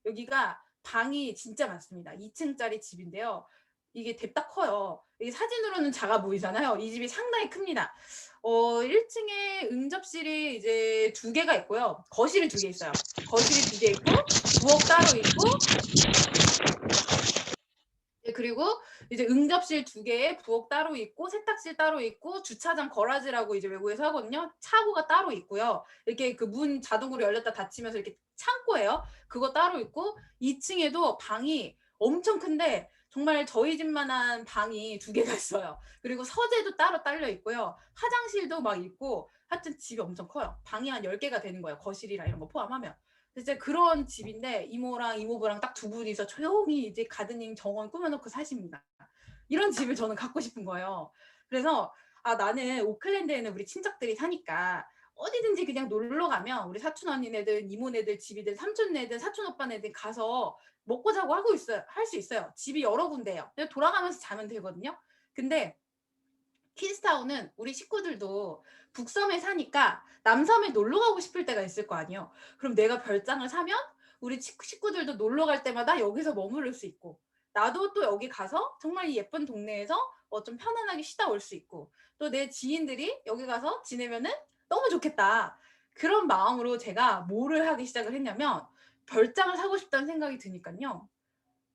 여기가 방이 진짜 많습니다. 2층짜리 집인데요. 이게 뎁다 커요. 이게 사진으로는 작아 보이잖아요. 이 집이 상당히 큽니다. 1층에 응접실이 이제 2개가 있고요. 거실이 2개 있어요. 거실이 2개 있고 부엌 따로 있고 그리고 이제 응접실 2개에 부엌 따로 있고 세탁실 따로 있고 주차장 거라지라고 이제 외국에서 하거든요. 차고가 따로 있고요. 이렇게 그 문 자동으로 열렸다 닫히면서 이렇게 창고예요. 그거 따로 있고 2층에도 방이 엄청 큰데 정말 저희 집만한 방이 2개가 있어요. 그리고 서재도 따로 딸려 있고요. 화장실도 막 있고 하여튼 집이 엄청 커요. 방이 한 10개가 되는 거예요. 거실이랑 이런 거 포함하면. 이제 그런 집인데 이모랑 이모부랑 딱 2분이서 조용히 이제 가드닝 정원 꾸며놓고 사십니다. 이런 집을 저는 갖고 싶은 거예요. 그래서 나는 오클랜드에는 우리 친척들이 사니까 어디든지 그냥 놀러 가면 우리 사촌 언니네들, 이모네들 집이든 삼촌네들, 사촌 오빠네들 가서 먹고 자고 하고 있어요. 할 수 있어요. 집이 여러 군데예요. 그냥 돌아가면서 자면 되거든요. 근데 퀸스타운은 우리 식구들도 북섬에 사니까 남섬에 놀러 가고 싶을 때가 있을 거 아니에요. 그럼 내가 별장을 사면 우리 식구들도 놀러 갈 때마다 여기서 머무를 수 있고 나도 또 여기 가서 정말 이 예쁜 동네에서 좀 편안하게 쉬다 올 수 있고 또 내 지인들이 여기 가서 지내면은 너무 좋겠다. 그런 마음으로 제가 뭐를 하기 시작을 했냐면 별장을 사고 싶다는 생각이 드니까요.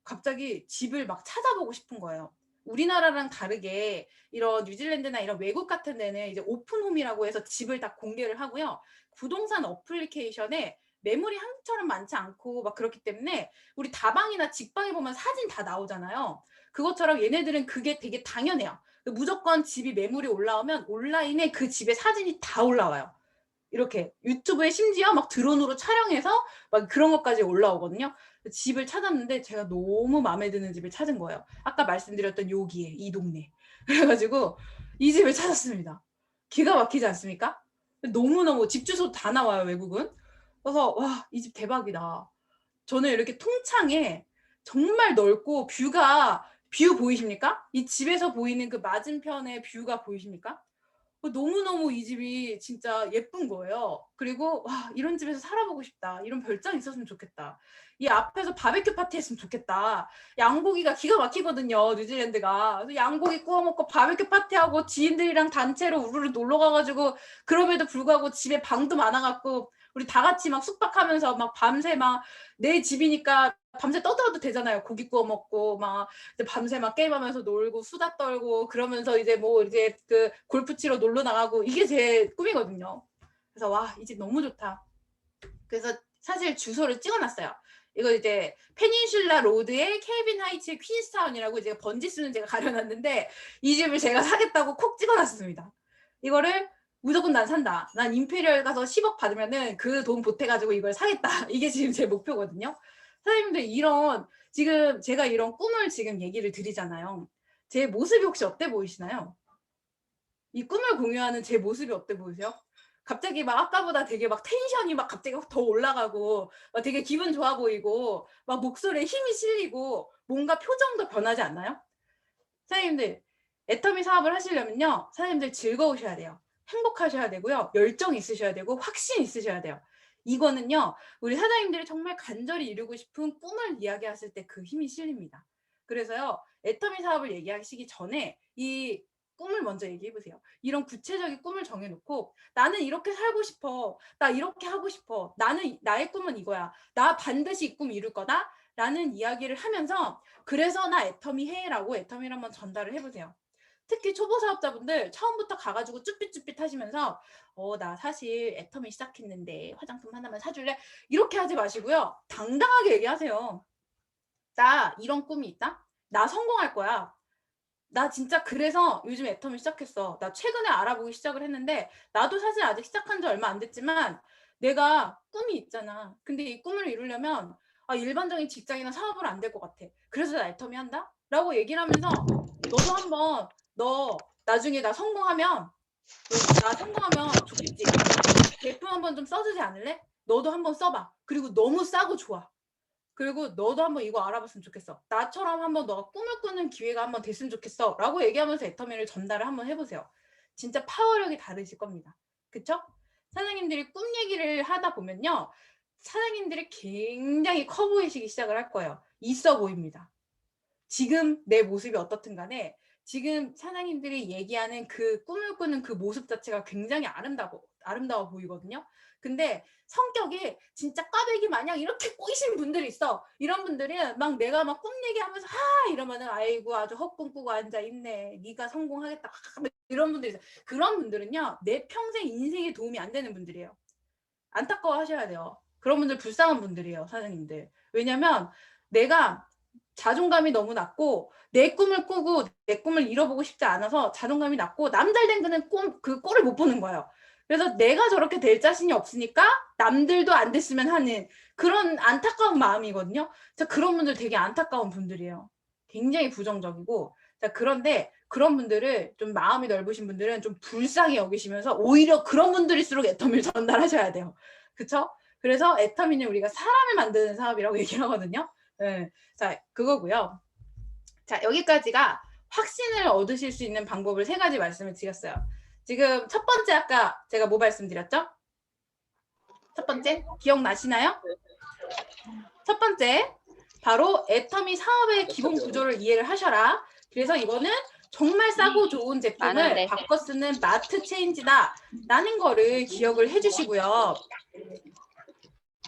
갑자기 집을 막 찾아보고 싶은 거예요. 우리나라랑 다르게 이런 뉴질랜드나 이런 외국 같은 데는 이제 오픈홈이라고 해서 집을 다 공개를 하고요. 부동산 어플리케이션에 매물이 한국처럼 많지 않고 막 그렇기 때문에 우리 다방이나 직방에 보면 사진 다 나오잖아요. 그것처럼 얘네들은 그게 되게 당연해요. 무조건 집이 매물이 올라오면 온라인에 그 집의 사진이 다 올라와요. 이렇게 유튜브에 심지어 막 드론으로 촬영해서 막 그런 것까지 올라오거든요. 집을 찾았는데 제가 너무 마음에 드는 집을 찾은 거예요. 아까 말씀드렸던 여기에 이 동네. 그래가지고 이 집을 찾았습니다. 기가 막히지 않습니까? 너무너무 집 주소 다 나와요, 외국은. 그래서 와, 이 집 대박이다. 저는 이렇게 통창에 정말 넓고 뷰 보이십니까? 이 집에서 보이는 그 맞은편의 뷰가 보이십니까? 너무너무 이 집이 진짜 예쁜 거예요. 그리고 와, 이런 집에서 살아보고 싶다. 이런 별장 있었으면 좋겠다. 이 앞에서 바베큐 파티 했으면 좋겠다. 양고기가 기가 막히거든요, 뉴질랜드가. 그래서 양고기 구워 먹고 바베큐 파티하고 지인들이랑 단체로 우르르 놀러 가가지고 그럼에도 불구하고 집에 방도 많아갖고 우리 다 같이 막 숙박하면서 막 밤새 막 내 집이니까 밤새 떠들어도 되잖아요. 고기 구워 먹고 막 밤새 막 게임하면서 놀고 수다 떨고 그러면서 이제 뭐 이제 그 골프 치러 놀러 나가고 이게 제 꿈이거든요. 그래서 와, 이 집 너무 좋다. 그래서 사실 주소를 찍어놨어요. 이거 이제 페닌슐라 로드의 케빈 하이츠의 퀸스타운이라고 제가 번지수는 제가 가려놨는데 이 집을 제가 사겠다고 콕 찍어놨습니다. 이거를 무조건 난 산다. 난 임페리얼 가서 10억 받으면은 그 돈 보태가지고 이걸 사겠다. 이게 지금 제 목표거든요. 사장님들 지금 제가 이런 꿈을 지금 얘기를 드리잖아요. 제 모습이 혹시 어때 보이시나요? 이 꿈을 공유하는 제 모습이 어때 보이세요? 갑자기 막 아까보다 되게 막 텐션이 막 갑자기 더 올라가고 막 되게 기분 좋아 보이고 막 목소리에 힘이 실리고 뭔가 표정도 변하지 않나요? 사장님들 애터미 사업을 하시려면요. 사장님들 즐거우셔야 돼요. 행복하셔야 되고요. 열정 있으셔야 되고 확신 있으셔야 돼요. 이거는요. 우리 사장님들이 정말 간절히 이루고 싶은 꿈을 이야기하실 때 그 힘이 실립니다. 그래서요. 애터미 사업을 얘기하시기 전에 이 꿈을 먼저 얘기해 보세요. 이런 구체적인 꿈을 정해놓고 나는 이렇게 살고 싶어. 나 이렇게 하고 싶어. 나의 꿈은 이거야. 나 반드시 이 꿈 이룰 거다. 라는 이야기를 하면서 그래서 나 애터미 해라고 애터미를 한번 전달을 해보세요. 특히 초보 사업자분들 처음부터 가가지고 쭈삣쭈삣 하시면서 나 사실 애터미 시작했는데 화장품 하나만 사줄래? 이렇게 하지 마시고요. 당당하게 얘기하세요. 나 이런 꿈이 있다? 나 성공할 거야. 나 진짜 그래서 요즘 애터미 시작했어. 나 최근에 알아보기 시작을 했는데 나도 사실 아직 시작한 지 얼마 안 됐지만 내가 꿈이 있잖아. 근데 이 꿈을 이루려면 일반적인 직장이나 사업은 안 될 것 같아. 그래서 나 애터미 한다? 라고 얘기를 하면서 너도 한번 너 나중에 나 성공하면 좋겠지. 제품 한번 좀 써주지 않을래? 너도 한번 써봐. 그리고 너무 싸고 좋아. 그리고 너도 한번 이거 알아봤으면 좋겠어. 나처럼 한번 너가 꿈을 꾸는 기회가 한번 됐으면 좋겠어. 라고 얘기하면서 애터미를 전달을 한번 해보세요. 진짜 파워력이 다르실 겁니다. 그쵸? 사장님들이 꿈 얘기를 하다 보면요. 사장님들이 굉장히 커 보이시기 시작을 할 거예요. 있어 보입니다. 지금 내 모습이 어떻든 간에 지금 사장님들이 얘기하는 그 꿈을 꾸는 그 모습 자체가 굉장히 아름다워 보이거든요. 근데 성격이 진짜 꽈배기 마냥 이렇게 꼬이신 분들이 있어. 이런 분들은 막 내가 막 꿈 얘기하면서 이러면은 아이고 아주 헛꿈 꾸고 앉아 있네. 네가 성공하겠다. 이런 분들이 있어. 그런 분들은요. 내 평생 인생에 도움이 안 되는 분들이에요. 안타까워 하셔야 돼요. 그런 분들 불쌍한 분들이에요. 사장님들. 왜냐면 내가 자존감이 너무 낮고 내 꿈을 꾸고 내 꿈을 이뤄보고 싶지 않아서 자존감이 낮고 남들 된 그는 그 꼴을 못 보는 거예요. 그래서 내가 저렇게 될 자신이 없으니까 남들도 안 됐으면 하는 그런 안타까운 마음이거든요. 자, 그런 분들 되게 안타까운 분들이에요. 굉장히 부정적이고. 자, 그런데 그런 분들을 좀 마음이 넓으신 분들은 좀 불쌍히 여기시면서 오히려 그런 분들일수록 애터미를 전달하셔야 돼요. 그쵸? 그래서 애터미는 우리가 사람을 만드는 사업이라고 얘기를 하거든요. 네. 자, 그거고요. 자, 여기까지가 확신을 얻으실 수 있는 방법을 3가지 말씀을 드렸어요. 지금 첫 번째 아까 제가 뭐 말씀드렸죠? 첫 번째 기억나시나요? 첫 번째 바로 애터미 사업의 기본 구조를 이해를 하셔라. 그래서 이거는 정말 싸고 좋은 제품을 바꿔 쓰는 마트 체인지다 라는 거를 기억을 해주시고요.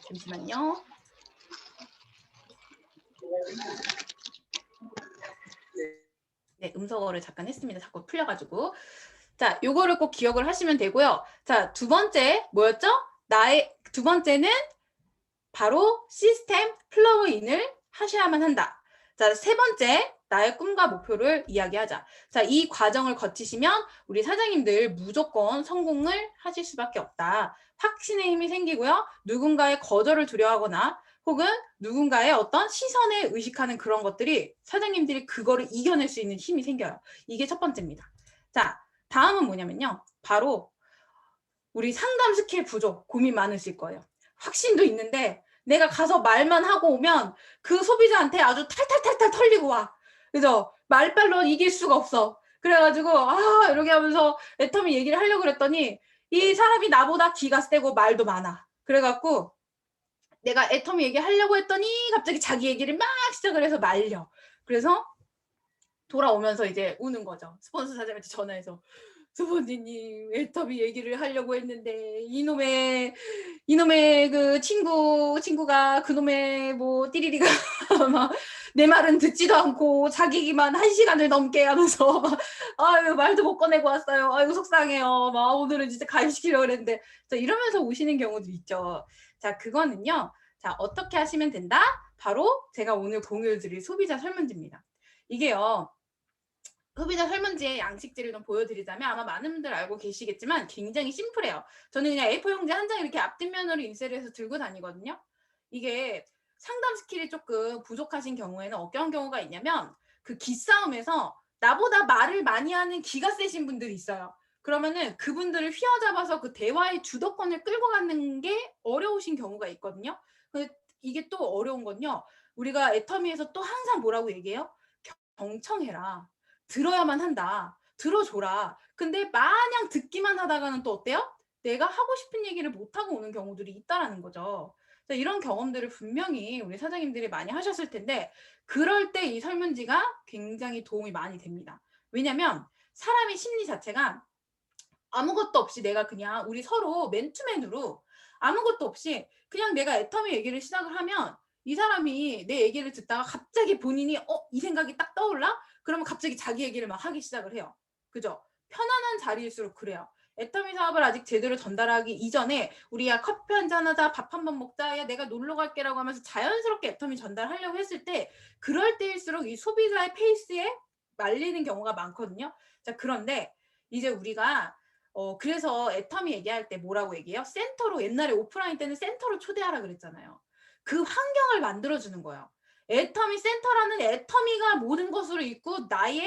잠시만요. 네, 음성어를 잠깐 했습니다. 자꾸 풀려가지고. 자, 요거를 꼭 기억을 하시면 되고요. 자, 두 번째 뭐였죠? 두 번째는 바로 시스템 플러그인을 하셔야만 한다. 자, 세 번째 나의 꿈과 목표를 이야기하자. 자, 이 과정을 거치시면 우리 사장님들 무조건 성공을 하실 수밖에 없다. 확신의 힘이 생기고요. 누군가의 거절을 두려워하거나 혹은 누군가의 어떤 시선에 의식하는 그런 것들이 사장님들이 그거를 이겨낼 수 있는 힘이 생겨요. 이게 첫 번째입니다. 자, 다음은 뭐냐면요. 바로 우리 상담 스킬 부족 고민 많으실 거예요. 확신도 있는데 내가 가서 말만 하고 오면 그 소비자한테 아주 탈탈탈탈 털리고 와. 그죠? 말빨로 이길 수가 없어. 그래가지고 이렇게 하면서 애터미 얘기를 하려고 그랬더니 이 사람이 나보다 기가 세고 말도 많아. 그래갖고 내가 애터미 얘기하려고 했더니 갑자기 자기 얘기를 막 시작을 해서 말려. 그래서 돌아오면서 이제 우는 거죠. 스폰서 사장님한테 전화해서 수본디님 애터미 얘기를 하려고 했는데 이놈의 그 친구가 그놈의 뭐 띠리리가 막 내 말은 듣지도 않고 자기 얘기만 1시간을 넘게 하면서 막 아유 말도 못 꺼내고 왔어요. 아이고 속상해요. 막 오늘은 진짜 가입시키려고 그랬는데 자, 이러면서 오시는 경우도 있죠. 자, 그거는요. 자, 어떻게 하시면 된다? 바로 제가 오늘 공유드릴 소비자 설문지입니다. 이게요. 소비자 설문지의 양식지를 좀 보여드리자면 아마 많은 분들 알고 계시겠지만 굉장히 심플해요. 저는 그냥 A4 용지 한 장 이렇게 앞뒷면으로 인쇄를 해서 들고 다니거든요. 이게 상담 스킬이 조금 부족하신 경우에는 어떤 경우가 있냐면 그 기싸움에서 나보다 말을 많이 하는 기가 세신 분들이 있어요. 그러면은 그분들을 휘어잡아서 그 대화의 주도권을 끌고 가는 게 어려우신 경우가 있거든요. 근데 이게 또 어려운 건요. 우리가 애터미에서 또 항상 뭐라고 얘기해요? 경청해라. 들어야만 한다. 들어줘라. 근데 마냥 듣기만 하다가는 또 어때요? 내가 하고 싶은 얘기를 못하고 오는 경우들이 있다라는 거죠. 이런 경험들을 분명히 우리 사장님들이 많이 하셨을 텐데 그럴 때 이 설문지가 굉장히 도움이 많이 됩니다. 왜냐면 사람의 심리 자체가 아무것도 없이 내가 그냥 우리 서로 맨투맨으로 아무것도 없이 그냥 내가 애터미 얘기를 시작을 하면 이 사람이 내 얘기를 듣다가 갑자기 본인이 이 생각이 딱 떠올라? 그러면 갑자기 자기 얘기를 막 하기 시작을 해요. 그죠? 편안한 자리일수록 그래요. 애터미 사업을 아직 제대로 전달하기 이전에 우리가 커피 한잔 하자, 밥 한번 먹자, 야 내가 놀러 갈게라고 하면서 자연스럽게 애터미 전달하려고 했을 때 그럴 때일수록 이 소비자의 페이스에 말리는 경우가 많거든요. 자, 그런데 이제 우리가 그래서 애터미 얘기할 때 뭐라고 얘기해요? 센터로 옛날에 오프라인 때는 센터로 초대하라 그랬잖아요. 그 환경을 만들어주는 거예요. 애터미 센터라는 애터미가 모든 것으로 있고 나의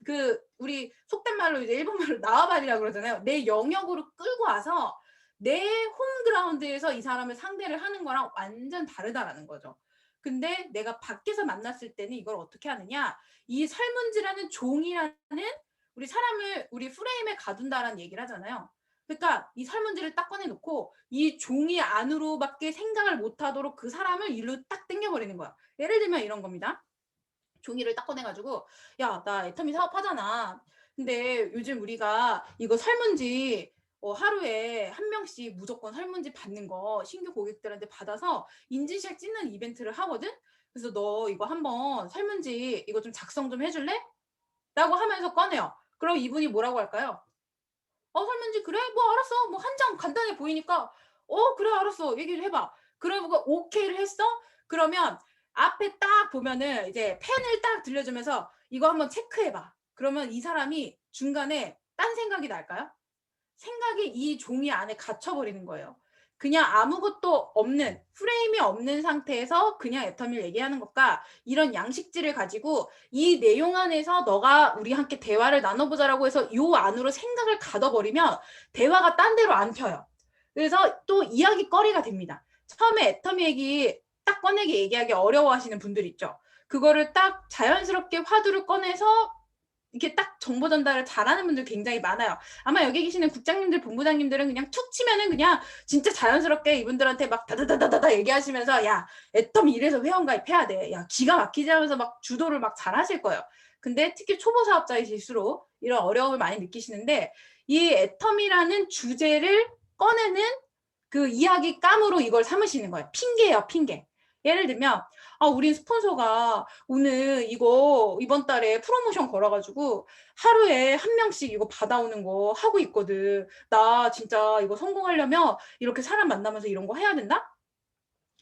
그 우리 속된 말로 이제 일본말로 나와바리라고 그러잖아요. 내 영역으로 끌고 와서 내 홈그라운드에서 이 사람을 상대를 하는 거랑 완전 다르다라는 거죠. 근데 내가 밖에서 만났을 때는 이걸 어떻게 하느냐? 이 설문지라는 종이라는 우리 사람을 우리 프레임에 가둔다라는 얘기를 하잖아요. 그러니까 이 설문지를 딱 꺼내놓고 이 종이 안으로밖에 생각을 못하도록 그 사람을 일로 딱 당겨버리는 거야. 예를 들면 이런 겁니다. 종이를 딱 꺼내가지고 야, 나 애터미 사업하잖아. 근데 요즘 우리가 이거 설문지 하루에 한 명씩 무조건 설문지 받는 거 신규 고객들한테 받아서 인증샷 찍는 이벤트를 하거든. 그래서 너 이거 한번 설문지 이거 좀 작성 좀 해줄래? 라고 하면서 꺼내요. 그럼 이분이 뭐라고 할까요? 설문지 그래? 뭐 알았어. 뭐 한 장 간단해 보이니까 그래 알았어. 얘기를 해봐. 그러고 오케이를 했어? 그러면 앞에 딱 보면은 이제 펜을 딱 들려주면서 이거 한번 체크해봐. 그러면 이 사람이 중간에 딴 생각이 날까요? 생각이 이 종이 안에 갇혀버리는 거예요. 그냥 아무것도 없는 프레임이 없는 상태에서 그냥 애터미를 얘기하는 것과 이런 양식지를 가지고 이 내용 안에서 너가 우리 함께 대화를 나눠보자라고 해서 요 안으로 생각을 가둬버리면 대화가 딴 데로 안 튀어요. 그래서 또 이야기거리가 됩니다. 처음에 애터미 얘기 딱 꺼내기 얘기하기 어려워하시는 분들 있죠. 그거를 딱 자연스럽게 화두를 꺼내서 이렇게 딱 정보 전달을 잘하는 분들 굉장히 많아요. 아마 여기 계시는 국장님들, 본부장님들은 그냥 툭 치면은 그냥 진짜 자연스럽게 이분들한테 막 다다다다다 얘기하시면서 야, 애터미 이래서 회원가입해야 돼. 야, 기가 막히지 하면서 막 주도를 막 잘하실 거예요. 근데 특히 초보 사업자이실수록 이런 어려움을 많이 느끼시는데 이 애터미라는 주제를 꺼내는 그 이야기감으로 이걸 삼으시는 거예요. 핑계예요, 핑계. 예를 들면 우린 스폰서가 오늘 이거 이번 달에 프로모션 걸어가지고 하루에 한 명씩 이거 받아오는 거 하고 있거든. 나 진짜 이거 성공하려면 이렇게 사람 만나면서 이런 거 해야 된다?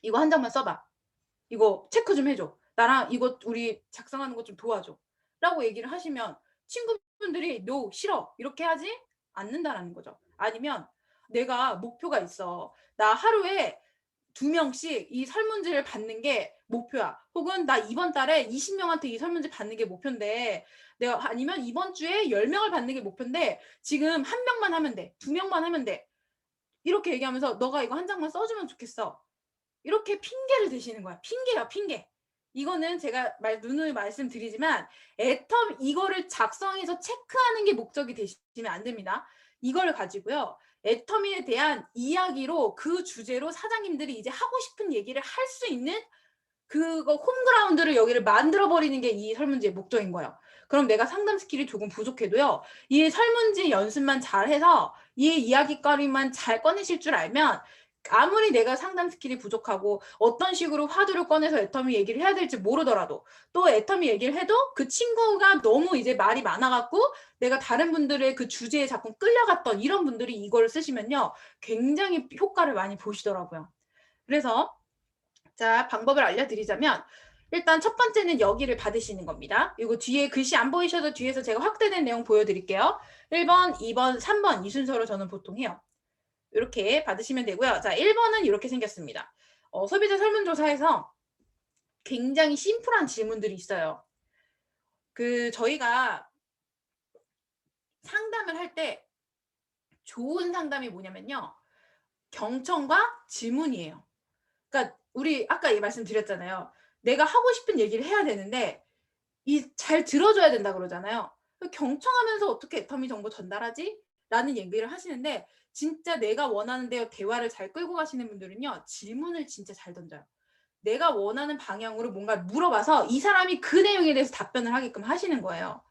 이거 한 장만 써봐. 이거 체크 좀 해줘. 나랑 이거 우리 작성하는 거 좀 도와줘. 라고 얘기를 하시면 친구분들이 no, 싫어. 이렇게 하지 않는다라는 거죠. 아니면 내가 목표가 있어. 나 하루에 2명씩 이 설문지를 받는 게 목표야. 혹은 나 이번 달에 20명한테 이 설문지 받는 게 목표인데 내가 아니면 이번 주에 10명을 받는 게 목표인데 지금 1명만 하면 돼. 2명만 하면 돼. 이렇게 얘기하면서 너가 이거 한 장만 써주면 좋겠어. 이렇게 핑계를 대시는 거야. 핑계야, 핑계. 이거는 제가 누누이 말씀드리지만 애텀 이거를 작성해서 체크하는 게 목적이 되시면 안 됩니다. 이걸 가지고요. 애터미에 대한 이야기로 그 주제로 사장님들이 이제 하고 싶은 얘기를 할 수 있는 그거 홈그라운드를 여기를 만들어버리는 게 이 설문지의 목적인 거예요. 그럼 내가 상담 스킬이 조금 부족해도요. 이 설문지 연습만 잘해서 이 이야기거리만 잘 꺼내실 줄 알면 아무리 내가 상담 스킬이 부족하고 어떤 식으로 화두를 꺼내서 애터미 얘기를 해야 될지 모르더라도 또 애터미 얘기를 해도 그 친구가 너무 이제 말이 많아갖고 내가 다른 분들의 그 주제에 자꾸 끌려갔던 이런 분들이 이걸 쓰시면요. 굉장히 효과를 많이 보시더라고요. 그래서 자, 방법을 알려드리자면 일단 첫 번째는 여기를 받으시는 겁니다. 이거 뒤에 글씨 안 보이셔도 뒤에서 제가 확대된 내용 보여드릴게요. 1번, 2번, 3번 이 순서로 저는 보통 해요. 이렇게 받으시면 되고요. 자, 1번은 이렇게 생겼습니다. 소비자 설문조사에서 굉장히 심플한 질문들이 있어요. 저희가 상담을 할 때 좋은 상담이 뭐냐면요. 경청과 질문이에요. 그러니까 우리 아까 말씀드렸잖아요. 내가 하고 싶은 얘기를 해야 되는데 잘 들어줘야 된다 그러잖아요. 경청하면서 어떻게 애터미 정보 전달하지? 라는 얘기를 하시는데 진짜 내가 원하는 대화를 잘 끌고 가시는 분들은요. 질문을 진짜 잘 던져요. 내가 원하는 방향으로 뭔가 물어봐서 이 사람이 그 내용에 대해서 답변을 하게끔 하시는 거예요.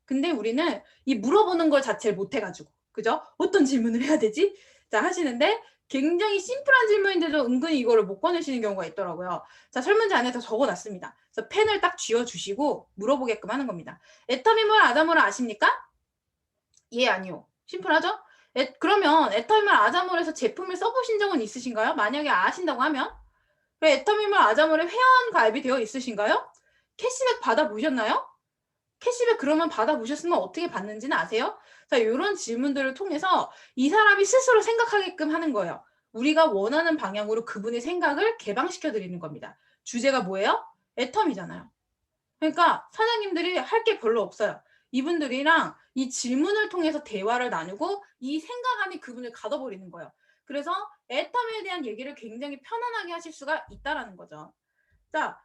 근데 우리는 이 물어보는 걸 자체를 못 해가지고, 그죠? 어떤 질문을 해야 되지? 자, 하시는데 굉장히 심플한 질문인데도 은근히 이거를 못 꺼내시는 경우가 있더라고요. 자, 설문지 안에 다 적어놨습니다. 그래서 펜을 딱 쥐어주시고 물어보게끔 하는 겁니다. 애터미몰 아자몰 아십니까? 예, 아니요. 심플하죠? 그러면 애터미몰 아자몰에서 제품을 써보신 적은 있으신가요? 만약에 아신다고 하면 애터미몰 아자몰에 회원 가입이 되어 있으신가요? 캐시백 받아보셨나요? 캐시백 그러면 받아보셨으면 어떻게 받는지는 아세요? 자, 이런 질문들을 통해서 이 사람이 스스로 생각하게끔 하는 거예요. 우리가 원하는 방향으로 그분의 생각을 개방시켜 드리는 겁니다. 주제가 뭐예요? 애텀이잖아요. 그러니까 사장님들이 할 게 별로 없어요. 이분들이랑 이 질문을 통해서 대화를 나누고 이 생각 안에 그분을 가둬버리는 거예요. 그래서 애텀에 대한 얘기를 굉장히 편안하게 하실 수가 있다라는 거죠. 자,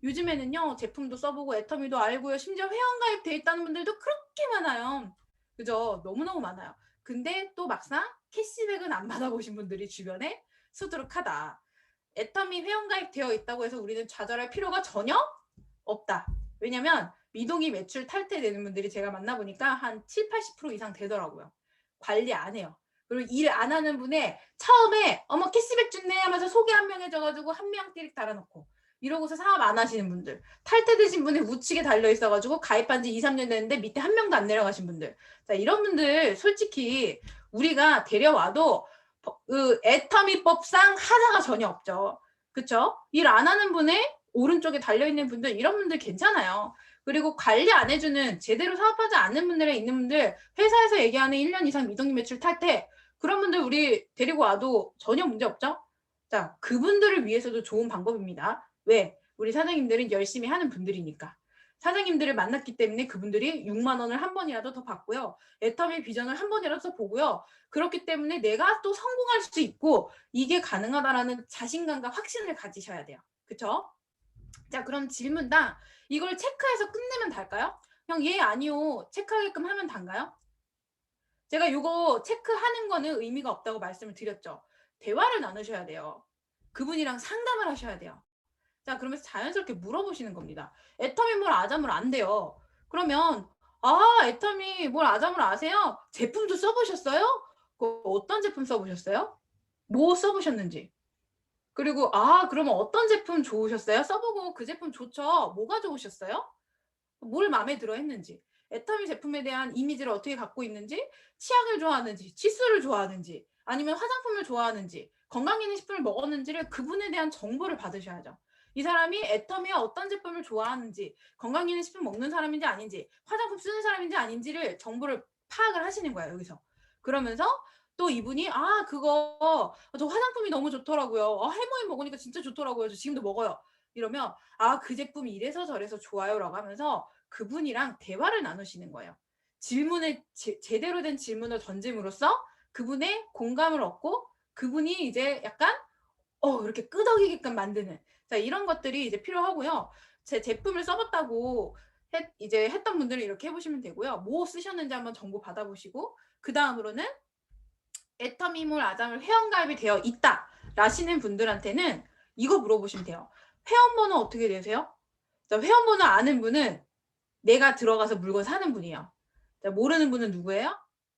요즘에는요, 제품도 써보고 애터미도 알고요. 심지어 회원가입 돼 있다는 분들도 그렇게 많아요. 그죠? 너무너무 많아요. 근데 또 막상 캐시백은 안 받아보신 분들이 주변에 수두룩하다. 애터미 회원가입 되어 있다고 해서 우리는 좌절할 필요가 전혀 없다. 왜냐면 미동이 매출 탈퇴되는 분들이 제가 만나보니까 한 7, 80% 이상 되더라고요. 관리 안 해요. 그리고 일 안 하는 분의 처음에 어머 캐시백 준네 하면서 소개 한 명 해줘가지고 한 명 띠릭 달아놓고 이러고서 사업 안 하시는 분들, 탈퇴되신 분이 우측에 달려 있어가지고 가입한 지 2, 3년 됐는데 밑에 한 명도 안 내려가신 분들, 자, 이런 분들 솔직히 우리가 데려와도 그 애터미법상 하자가 전혀 없죠. 그쵸? 일 안 하는 분의 오른쪽에 달려있는 분들, 이런 분들 괜찮아요. 그리고 관리 안 해주는, 제대로 사업하지 않는 분들에 있는 분들, 회사에서 얘기하는 1년 이상 미동인 매출 탈퇴, 그런 분들 우리 데리고 와도 전혀 문제 없죠? 자, 그분들을 위해서도 좋은 방법입니다. 왜? 우리 사장님들은 열심히 하는 분들이니까. 사장님들을 만났기 때문에 그분들이 6만 원을 한 번이라도 더 받고요. 애터미 비전을 한 번이라도 더 보고요. 그렇기 때문에 내가 또 성공할 수 있고 이게 가능하다라는 자신감과 확신을 가지셔야 돼요. 그쵸? 자, 그럼 질문당 이걸 체크해서 끝내면 달까요? 그냥 예, 아니요. 체크하게끔 하면 단가요? 제가 이거 체크하는 거는 의미가 없다고 말씀을 드렸죠. 대화를 나누셔야 돼요. 그분이랑 상담을 하셔야 돼요. 자, 그러면서 자연스럽게 물어보시는 겁니다. 애터미 뭘 아자물 안 돼요. 그러면 애터미 뭘 아자물 아세요? 제품도 써보셨어요? 어떤 제품 써보셨어요? 뭐 써보셨는지. 그리고 그러면 어떤 제품 좋으셨어요? 써보고 그 제품 좋죠. 뭐가 좋으셨어요? 뭘 마음에 들어 했는지. 애터미 제품에 대한 이미지를 어떻게 갖고 있는지, 치약을 좋아하는지, 치수를 좋아하는지, 아니면 화장품을 좋아하는지, 건강기능식품을 먹었는지를 그분에 대한 정보를 받으셔야죠. 이 사람이 애터미와 어떤 제품을 좋아하는지, 건강기능식품 먹는 사람인지 아닌지, 화장품 쓰는 사람인지 아닌지를 정보를 파악을 하시는 거예요, 여기서. 그러면서 또 이분이 그거 저 화장품이 너무 좋더라고요. 해모임 먹으니까 진짜 좋더라고요. 저 지금도 먹어요. 이러면 그 제품이 이래서 저래서 좋아요라고 하면서 그분이랑 대화를 나누시는 거예요. 질문을 제대로 된 질문을 던짐으로써 그분의 공감을 얻고 그분이 이제 약간 이렇게 끄덕이게끔 만드는, 자, 이런 것들이 이제 필요하고요. 제 제품을 써봤다고 이제 했던 분들은 이렇게 해보시면 되고요. 뭐 쓰셨는지 한번 정보 받아보시고 그 다음으로는 애터미몰 아잠을 회원가입이 되어 있다 라시는 분들한테는 이거 물어보시면 돼요. 회원번호 어떻게 되세요? 자, 회원번호 아는 분은 내가 들어가서 물건 사는 분이에요. 자, 모르는 분은 누구예요?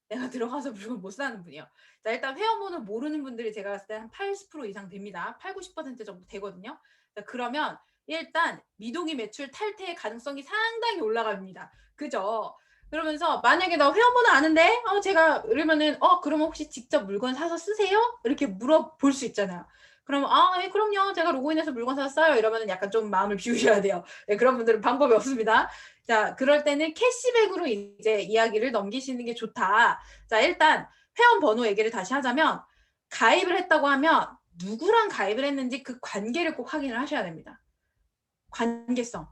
내가 들어가서 물건 못 사는 분이에요. 자, 일단 회원번호 모르는 분들이 제가 봤을 때 한 80% 이상 됩니다. 8, 90% 정도 되거든요. 자, 그러면 일단 미동이 매출 탈퇴의 가능성이 상당히 올라갑니다. 그죠? 그러면서 만약에 나 회원번호 아는데 제가 이러면은 그러면 혹시 직접 물건 사서 쓰세요? 이렇게 물어볼 수 있잖아요. 그러면 예, 그럼요. 제가 로그인해서 물건 사서 써요. 이러면은 약간 좀 마음을 비우셔야 돼요. 네, 그런 분들은 방법이 없습니다. 자, 그럴 때는 캐시백으로 이제 이야기를 넘기시는 게 좋다. 자, 일단 회원 번호 얘기를 다시 하자면 가입을 했다고 하면 누구랑 가입을 했는지 그 관계를 꼭 확인을 하셔야 됩니다. 관계성.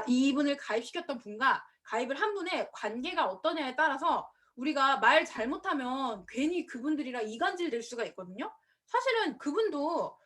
이분을 가입시켰던 분과 가입을 한 분의 관계가 어떠냐에 따라서 우리가 말 잘못하면 괜히 그분들이랑 이간질 될 수가 있거든요. 사실은 그분도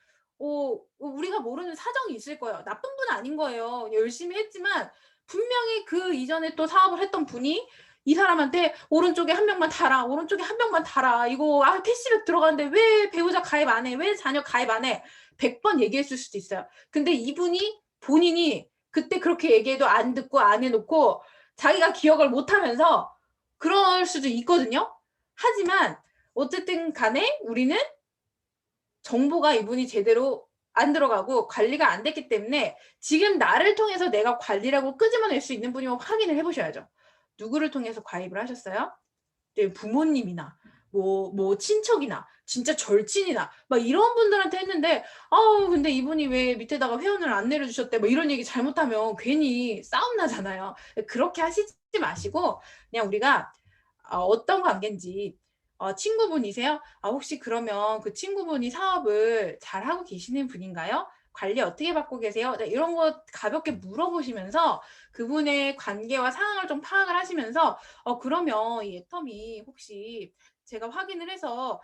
우리가 모르는 사정이 있을 거예요. 나쁜 분 아닌 거예요. 열심히 했지만 분명히 그 이전에 또 사업을 했던 분이 이 사람한테 오른쪽에 한 명만 달아, 오른쪽에 한 명만 달아, 이거 캐시백 들어가는데 왜 배우자 가입 안 해, 왜 자녀 가입 안 해, 100번 얘기했을 수도 있어요. 근데 이분이 본인이 그때 그렇게 얘기해도 안 듣고 안 해놓고 자기가 기억을 못하면서 그럴 수도 있거든요. 하지만 어쨌든 간에 우리는 정보가 이분이 제대로 안 들어가고 관리가 안 됐기 때문에 지금 나를 통해서 내가 관리라고 끄집어낼 수 있는 분이면 확인을 해보셔야죠. 누구를 통해서 가입을 하셨어요? 네, 부모님이나 뭐 친척이나 진짜 절친이나 막 이런 분들한테 했는데 근데 이분이 왜 밑에다가 회원을 안 내려주셨대 뭐 이런 얘기 잘못하면 괜히 싸움 나잖아요. 그렇게 하시지 마시고 그냥 우리가 어떤 관계인지 친구분이세요? 혹시 그러면 그 친구분이 사업을 잘하고 계시는 분인가요? 관리 어떻게 받고 계세요? 이런 거 가볍게 물어보시면서 그분의 관계와 상황을 좀 파악을 하시면서 그러면 이 애텀이 혹시 제가 확인을 해서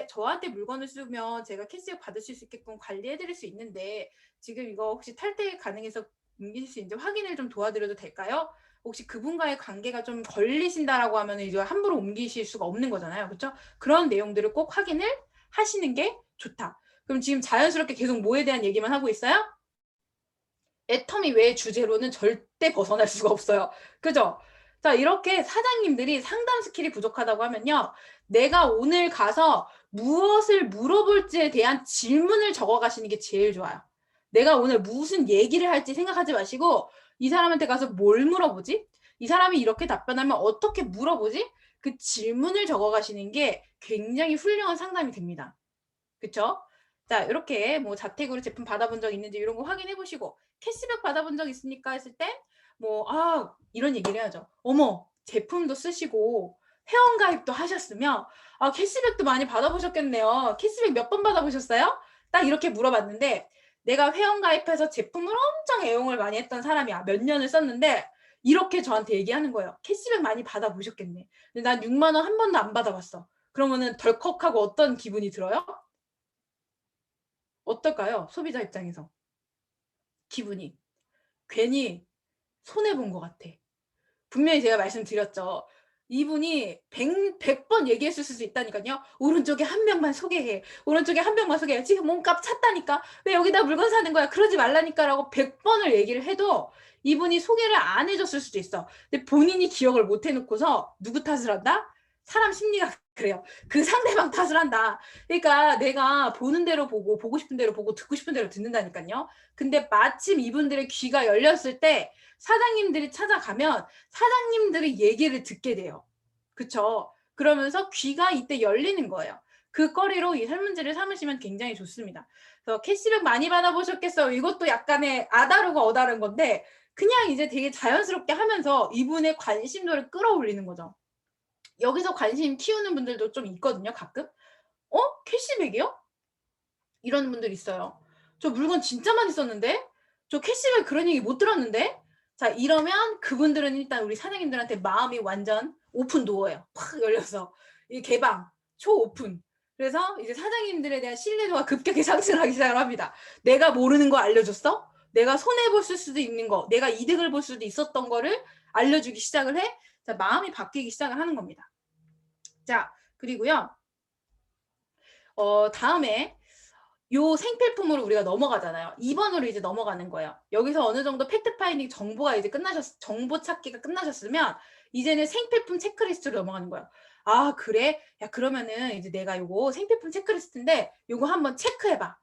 저한테 물건을 쓰면 제가 캐시백 받으실 수 있게끔 관리해 드릴 수 있는데 지금 이거 혹시 탈퇴 가능해서 옮기실 수 있는지 확인을 좀 도와드려도 될까요? 혹시 그분과의 관계가 좀 걸리신다라고 하면 이제 함부로 옮기실 수가 없는 거잖아요. 그렇죠? 그런 내용들을 꼭 확인을 하시는 게 좋다. 그럼 지금 자연스럽게 계속 뭐에 대한 얘기만 하고 있어요? 애텀이 외 주제로는 절대 벗어날 수가 없어요. 그죠? 자, 이렇게 사장님들이 상담 스킬이 부족하다고 하면요. 내가 오늘 가서 무엇을 물어볼지에 대한 질문을 적어 가시는 게 제일 좋아요. 내가 오늘 무슨 얘기를 할지 생각하지 마시고 이 사람한테 가서 뭘 물어보지? 이 사람이 이렇게 답변하면 어떻게 물어보지? 그 질문을 적어 가시는 게 굉장히 훌륭한 상담이 됩니다. 그쵸? 자, 이렇게 뭐 자택으로 제품 받아본 적 있는지 이런 거 확인해 보시고 캐시백 받아본 적 있습니까? 했을 때 뭐 이런 얘기를 해야죠. 어머, 제품도 쓰시고 회원 가입도 하셨으면 캐시백도 많이 받아보셨겠네요. 캐시백 몇 번 받아보셨어요? 딱 이렇게 물어봤는데 내가 회원 가입해서 제품을 엄청 애용을 많이 했던 사람이야. 몇 년을 썼는데 이렇게 저한테 얘기하는 거예요. 캐시백 많이 받아보셨겠네. 근데 난 6만 원 한 번도 안 받아봤어. 그러면은 덜컥하고 어떤 기분이 들어요? 어떨까요? 소비자 입장에서. 기분이. 괜히 손해본 것 같아. 분명히 제가 말씀드렸죠. 이분이 100번 얘기했을 수 있다니까요. 오른쪽에 한 명만 소개해. 오른쪽에 한 명만 소개해. 지금 몸값 찼다니까. 왜 여기다 물건 사는 거야? 그러지 말라니까 라고 100번을 얘기를 해도 이분이 소개를 안 해줬을 수도 있어. 근데 본인이 기억을 못 해놓고서 누구 탓을 한다? 사람 심리가 그래요. 그 상대방 탓을 한다. 그러니까 내가 보는 대로 보고 보고 싶은 대로 보고 듣고 싶은 대로 듣는다니까요. 근데 마침 이분들의 귀가 열렸을 때 사장님들이 찾아가면 사장님들의 얘기를 듣게 돼요. 그쵸? 그러면서 귀가 이때 열리는 거예요. 그 거리로 이 설문지를 삼으시면 굉장히 좋습니다. 그래서 캐시백 많이 받아보셨겠어요? 이것도 약간의 아다르고 어다른 건데 그냥 이제 되게 자연스럽게 하면서 이분의 관심도를 끌어올리는 거죠. 여기서 관심 키우는 분들도 좀 있거든요, 가끔. 캐시백이요? 이런 분들 있어요. 저 물건 진짜 많이 썼는데? 저 캐시백 그런 얘기 못 들었는데? 자, 이러면 그분들은 일단 우리 사장님들한테 마음이 완전 오픈 도어예요. 팍 열려서. 이 개방, 초오픈. 그래서 이제 사장님들에 대한 신뢰도가 급격히 상승하기 시작을 합니다. 내가 모르는 거 알려줬어? 내가 손해볼 수도 있는 거, 내가 이득을 볼 수도 있었던 거를 알려주기 시작을 해. 자, 마음이 바뀌기 시작을 하는 겁니다. 자, 그리고요. 다음에 요 생필품으로 우리가 넘어가잖아요. 2번으로 이제 넘어가는 거예요. 여기서 어느 정도 팩트 파인딩 정보가 이제 정보 찾기가 끝나셨으면 이제는 생필품 체크리스트로 넘어가는 거예요. 그래? 야, 그러면은 이제 내가 요거 생필품 체크리스트인데 요거 한번 체크해봐.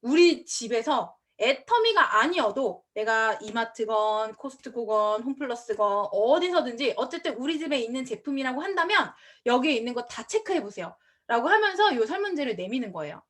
우리 집에서 애터미가 아니어도 내가 이마트건 코스트코건 홈플러스건 어디서든지 어쨌든 우리 집에 있는 제품이라고 한다면 여기에 있는 거 다 체크해 보세요. 라고 하면서 요 설문지를 내미는 거예요.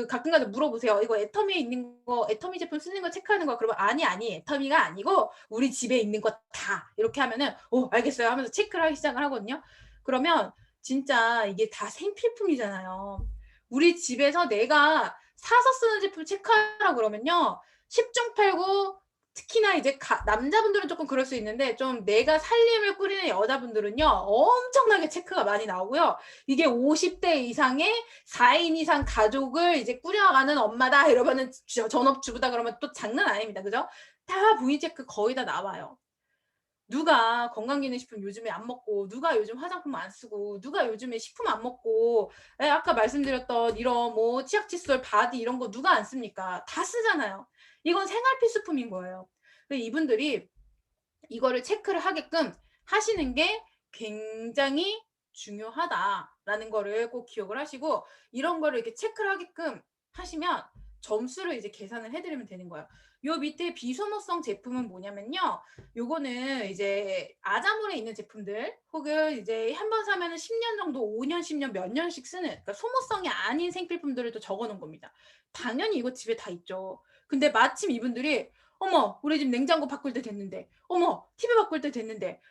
가끔가다 물어보세요. 이거 애터미에 있는 거, 애터미 제품 쓰는 거 체크하는 거. 그러면 아니, 애터미가 아니고 우리 집에 있는 거 다. 이렇게 하면은 알겠어요 하면서 체크를 하기 시작을 하거든요. 그러면 진짜 이게 다 생필품이잖아요. 우리 집에서 내가 사서 쓰는 제품 체크하라 그러면요. 10중 8구 특히나 이제 남자분들은 조금 그럴 수 있는데 좀 내가 살림을 꾸리는 여자분들은요 엄청나게 체크가 많이 나오고요. 이게 50대 이상의 4인 이상 가족을 이제 꾸려가는 엄마다 이러면은 전업주부다 그러면 또 장난 아닙니다. 그죠? 다 부인 체크 거의 다 나와요. 누가 건강기능식품 요즘에 안 먹고, 누가 요즘 화장품 안 쓰고, 누가 요즘에 식품 안 먹고, 아까 말씀드렸던 이런 뭐 치약, 칫솔, 바디 이런 거 누가 안 씁니까? 다 쓰잖아요. 이건 생활 필수품인 거예요. 이분들이 이거를 체크를 하게끔 하시는 게 굉장히 중요하다라는 거를 꼭 기억을 하시고, 이런 거를 이렇게 체크를 하게끔 하시면 점수를 이제 계산을 해드리면 되는 거예요. 요 밑에 비소모성 제품은 뭐냐면요. 요거는 이제 아자몰에 있는 제품들 혹은 이제 한 번 사면은 10년 정도, 5년, 10년 몇 년씩 쓰는, 그러니까 소모성이 아닌 생필품들을 또 적어 놓은 겁니다. 당연히 이거 집에 다 있죠. 근데 마침 이분들이 어머, 우리 집 냉장고 바꿀 때 됐는데, 어머, TV 바꿀 때 됐는데,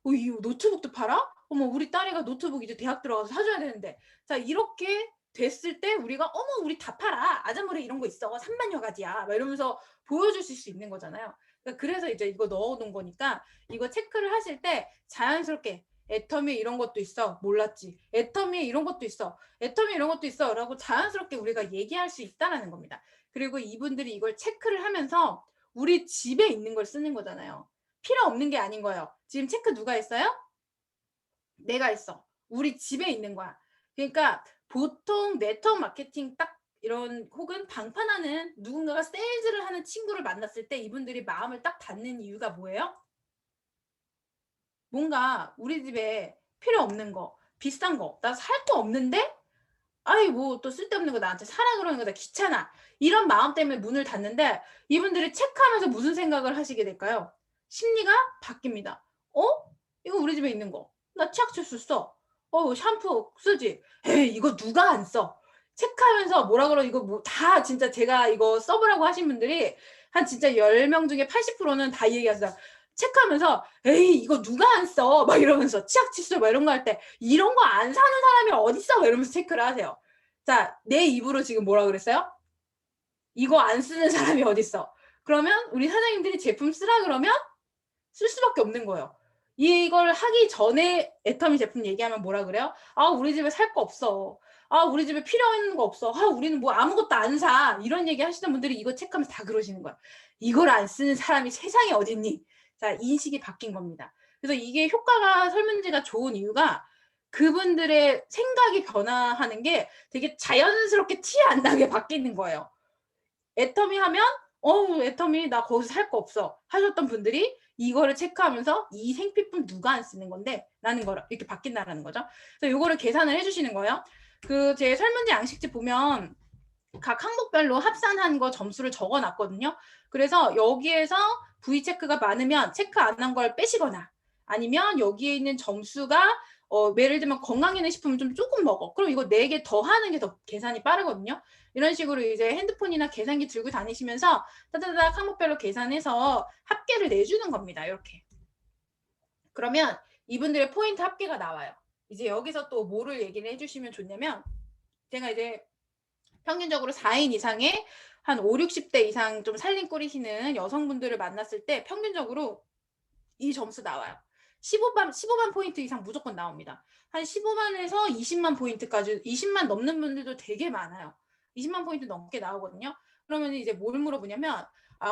이 노트북도 팔아? 어머, 우리 딸이가 노트북 이제 대학 들어가서 사줘야 되는데. 자, 이렇게 됐을 때 우리가 어머, 우리 다 팔아. 아자몰에 이런 거 있어. 3만여 가지야. 막 이러면서 보여줄 수 있는 거잖아요. 그러니까 그래서 이제 이거 넣어놓은 거니까 이거 체크를 하실 때 자연스럽게 애터미 이런 것도 있어. 몰랐지. 애터미 이런 것도 있어. 애터미 이런 것도 있어. 라고 자연스럽게 우리가 얘기할 수 있다라는 겁니다. 그리고 이분들이 이걸 체크를 하면서 우리 집에 있는 걸 쓰는 거잖아요. 필요 없는 게 아닌 거예요. 지금 체크 누가 했어요? 내가 했어. 우리 집에 있는 거야. 그러니까 보통 네트워크 마케팅 딱 이런 혹은 방판하는 누군가가 세일즈를 하는 친구를 만났을 때 이분들이 마음을 딱 닫는 이유가 뭐예요? 뭔가 우리 집에 필요 없는 거, 비싼 거, 나 살 거 없는데? 아이 뭐 또 쓸데없는 거 나한테 사라 그러는 거다 귀찮아. 이런 마음 때문에 문을 닫는데 이분들이 체크하면서 무슨 생각을 하시게 될까요? 심리가 바뀝니다. 이거 우리 집에 있는 거. 나 치약칫솔 써. 샴푸 쓰지. 에이 이거 누가 안 써. 체크하면서 뭐라 그러 이거 뭐 다 진짜 제가 이거 써보라고 하신 분들이 한 진짜 10명 중에 80%는 다 얘기하세요. 체크하면서 에이 이거 누가 안 써. 막 이러면서 치약 칫솔 막 이런 거 할 때 이런 거 안 사는 사람이 어딨어. 막 이러면서 체크를 하세요. 자, 내 입으로 지금 뭐라 그랬어요? 이거 안 쓰는 사람이 어딨어. 그러면 우리 사장님들이 제품 쓰라 그러면 쓸 수밖에 없는 거예요. 이걸 하기 전에 애터미 제품 얘기하면 뭐라 그래요? 우리 집에 살 거 없어. 우리 집에 필요한 거 없어. 우리는 뭐 아무것도 안 사. 이런 얘기 하시는 분들이 이거 체크하면서 다 그러시는 거야. 이걸 안 쓰는 사람이 세상에 어딨니? 자, 인식이 바뀐 겁니다. 그래서 이게 효과가 설문지가 좋은 이유가 그분들의 생각이 변화하는 게 되게 자연스럽게 티 안 나게 바뀌는 거예요. 애터미 하면 애터미 나 거기서 살 거 없어 하셨던 분들이 이거를 체크하면서 이 생필품 누가 안 쓰는 건데 라는 거를 이렇게 바뀐다라는 거죠. 그래서 이거를 계산을 해주시는 거예요. 그 제 설문지 양식집 보면 각 항목별로 합산한 거 점수를 적어놨거든요. 그래서 여기에서 V 체크가 많으면 체크 안 한 걸 빼시거나 아니면 여기에 있는 점수가 예를 들면 건강기능식품을 좀 조금 먹어. 그럼 이거 4개 더 하는 게 더 계산이 빠르거든요. 이런 식으로 이제 핸드폰이나 계산기 들고 다니시면서 따다닥 항목별로 계산해서 합계를 내주는 겁니다. 이렇게. 그러면 이분들의 포인트 합계가 나와요. 이제 여기서 또 뭐를 얘기를 해주시면 좋냐면 제가 이제 평균적으로 4인 이상의 한 5, 60대 이상 좀 살림 꾸리시는 여성분들을 만났을 때 평균적으로 이 점수 나와요. 15만 포인트 이상 무조건 나옵니다. 한 15만에서 20만 포인트까지 20만 넘는 분들도 되게 많아요. 20만 포인트 넘게 나오거든요. 그러면 이제 뭘 물어보냐면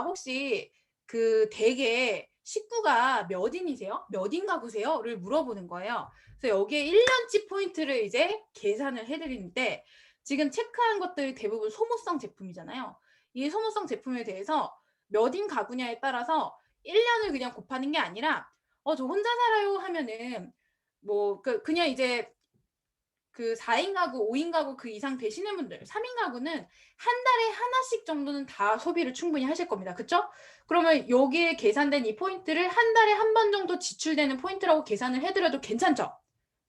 혹시 그 댁에 식구가 몇 인이세요? 몇 인 가구세요?를 물어보는 거예요. 그래서 여기에 1년치 포인트를 이제 계산을 해드리는데 지금 체크한 것들이 대부분 소모성 제품이잖아요. 이 소모성 제품에 대해서 몇 인 가구냐에 따라서 1년을 그냥 곱하는 게 아니라 저 혼자 살아요 하면은 뭐 그냥 이제 그 4인 가구, 5인 가구 그 이상 되시는 분들, 3인 가구는 한 달에 하나씩 정도는 다 소비를 충분히 하실 겁니다. 그쵸? 그러면 여기에 계산된 이 포인트를 한 달에 한 번 정도 지출되는 포인트라고 계산을 해드려도 괜찮죠?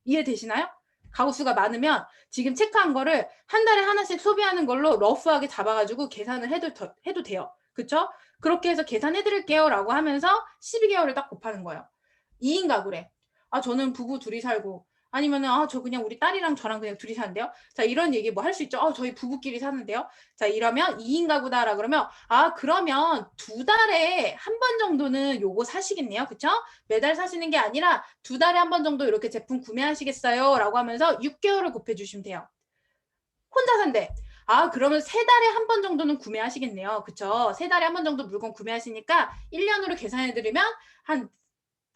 이해되시나요? 가구 수가 많으면 지금 체크한 거를 한 달에 하나씩 소비하는 걸로 러프하게 잡아가지고 계산을 해도 돼요. 그쵸? 그렇게 해서 계산해드릴게요 라고 하면서 12개월을 딱 곱하는 거예요. 2인 가구래. 저는 부부 둘이 살고 아니면은 저 그냥 우리 딸이랑 저랑 그냥 둘이 사는데요. 자, 이런 얘기 뭐 할 수 있죠. 저희 부부끼리 사는데요. 자, 이러면 2인 가구다라 그러면 그러면 2달에 한 번 정도는 요거 사시겠네요. 그쵸? 매달 사시는 게 아니라 2달에 한 번 정도 이렇게 제품 구매하시겠어요? 라고 하면서 6개월을 곱해 주시면 돼요. 혼자 산대. 그러면 3달에 한 번 정도는 구매하시겠네요. 그쵸? 3달에 한 번 정도 물건 구매하시니까 1년으로 계산해드리면 한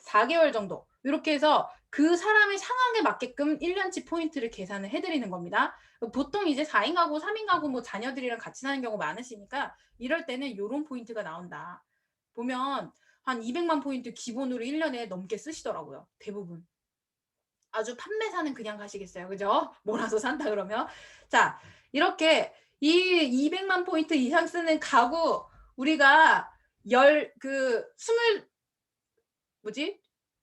4개월 정도. 이렇게 해서 그 사람의 상황에 맞게끔 1년치 포인트를 계산을 해드리는 겁니다. 보통 이제 4인 가구, 3인 가구 뭐 자녀들이랑 같이 사는 경우 많으시니까 이럴 때는 이런 포인트가 나온다. 보면 한 200만 포인트 기본으로 1년에 넘게 쓰시더라고요. 대부분. 아주 판매사는 그냥 가시겠어요. 그죠? 몰아서 산다 그러면. 자, 이렇게 이 200만 포인트 이상 쓰는 가구 우리가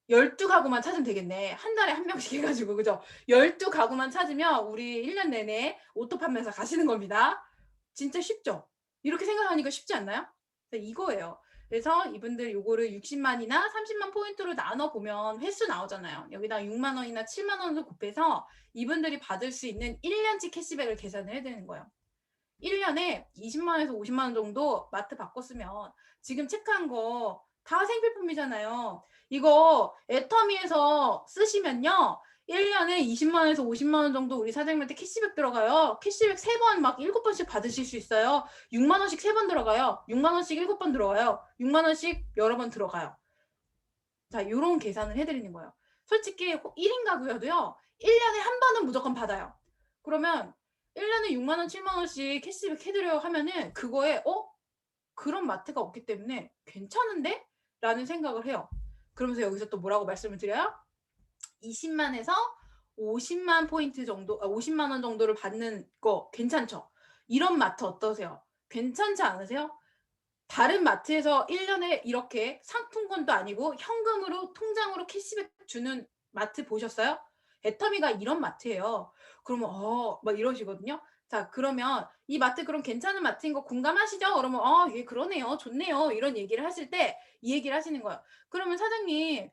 12가구만 찾으면 되겠네. 한 달에 한 명씩 해가지고, 그죠? 12가구만 찾으면 우리 1년 내내 오토 판매사 가시는 겁니다. 진짜 쉽죠? 이렇게 생각하니까 쉽지 않나요? 이거예요. 그래서 이분들 요거를 60만이나 30만 포인트로 나눠보면 횟수 나오잖아요. 여기다 6만 원이나 7만 원을 곱해서 이분들이 받을 수 있는 1년치 캐시백을 계산을 해야 되는 거예요. 1년에 20만 원에서 50만 원 정도 마트 바꿨으면 지금 체크한 거 다 생필품이잖아요. 이거 애터미에서 쓰시면요. 1년에 20만 원에서 50만 원 정도 우리 사장님한테 캐시백 들어가요. 캐시백 3번 막 7번씩 받으실 수 있어요. 6만 원씩 3번 들어가요. 6만 원씩 7번 들어가요. 6만 원씩 여러 번 들어가요. 자, 요런 계산을 해드리는 거예요. 솔직히 1인 가구여도요. 1년에 한 번은 무조건 받아요. 그러면 1년에 6만 원, 7만 원씩 캐시백 해드려요 하면은 그거에 그런 마트가 없기 때문에 괜찮은데? 라는 생각을 해요. 그러면서 여기서 또 뭐라고 말씀을 드려요? 20만에서 50만 포인트 정도, 50만 원 정도를 받는 거 괜찮죠? 이런 마트 어떠세요? 괜찮지 않으세요? 다른 마트에서 1년에 이렇게 상품권도 아니고 현금으로 통장으로 캐시백 주는 마트 보셨어요? 애터미가 이런 마트예요. 그러면 막 이러시거든요. 자, 그러면 이 마트 그럼 괜찮은 마트인 거 공감하시죠? 그러면 예, 그러네요. 좋네요. 이런 얘기를 하실 때 이 얘기를 하시는 거예요. 그러면 사장님이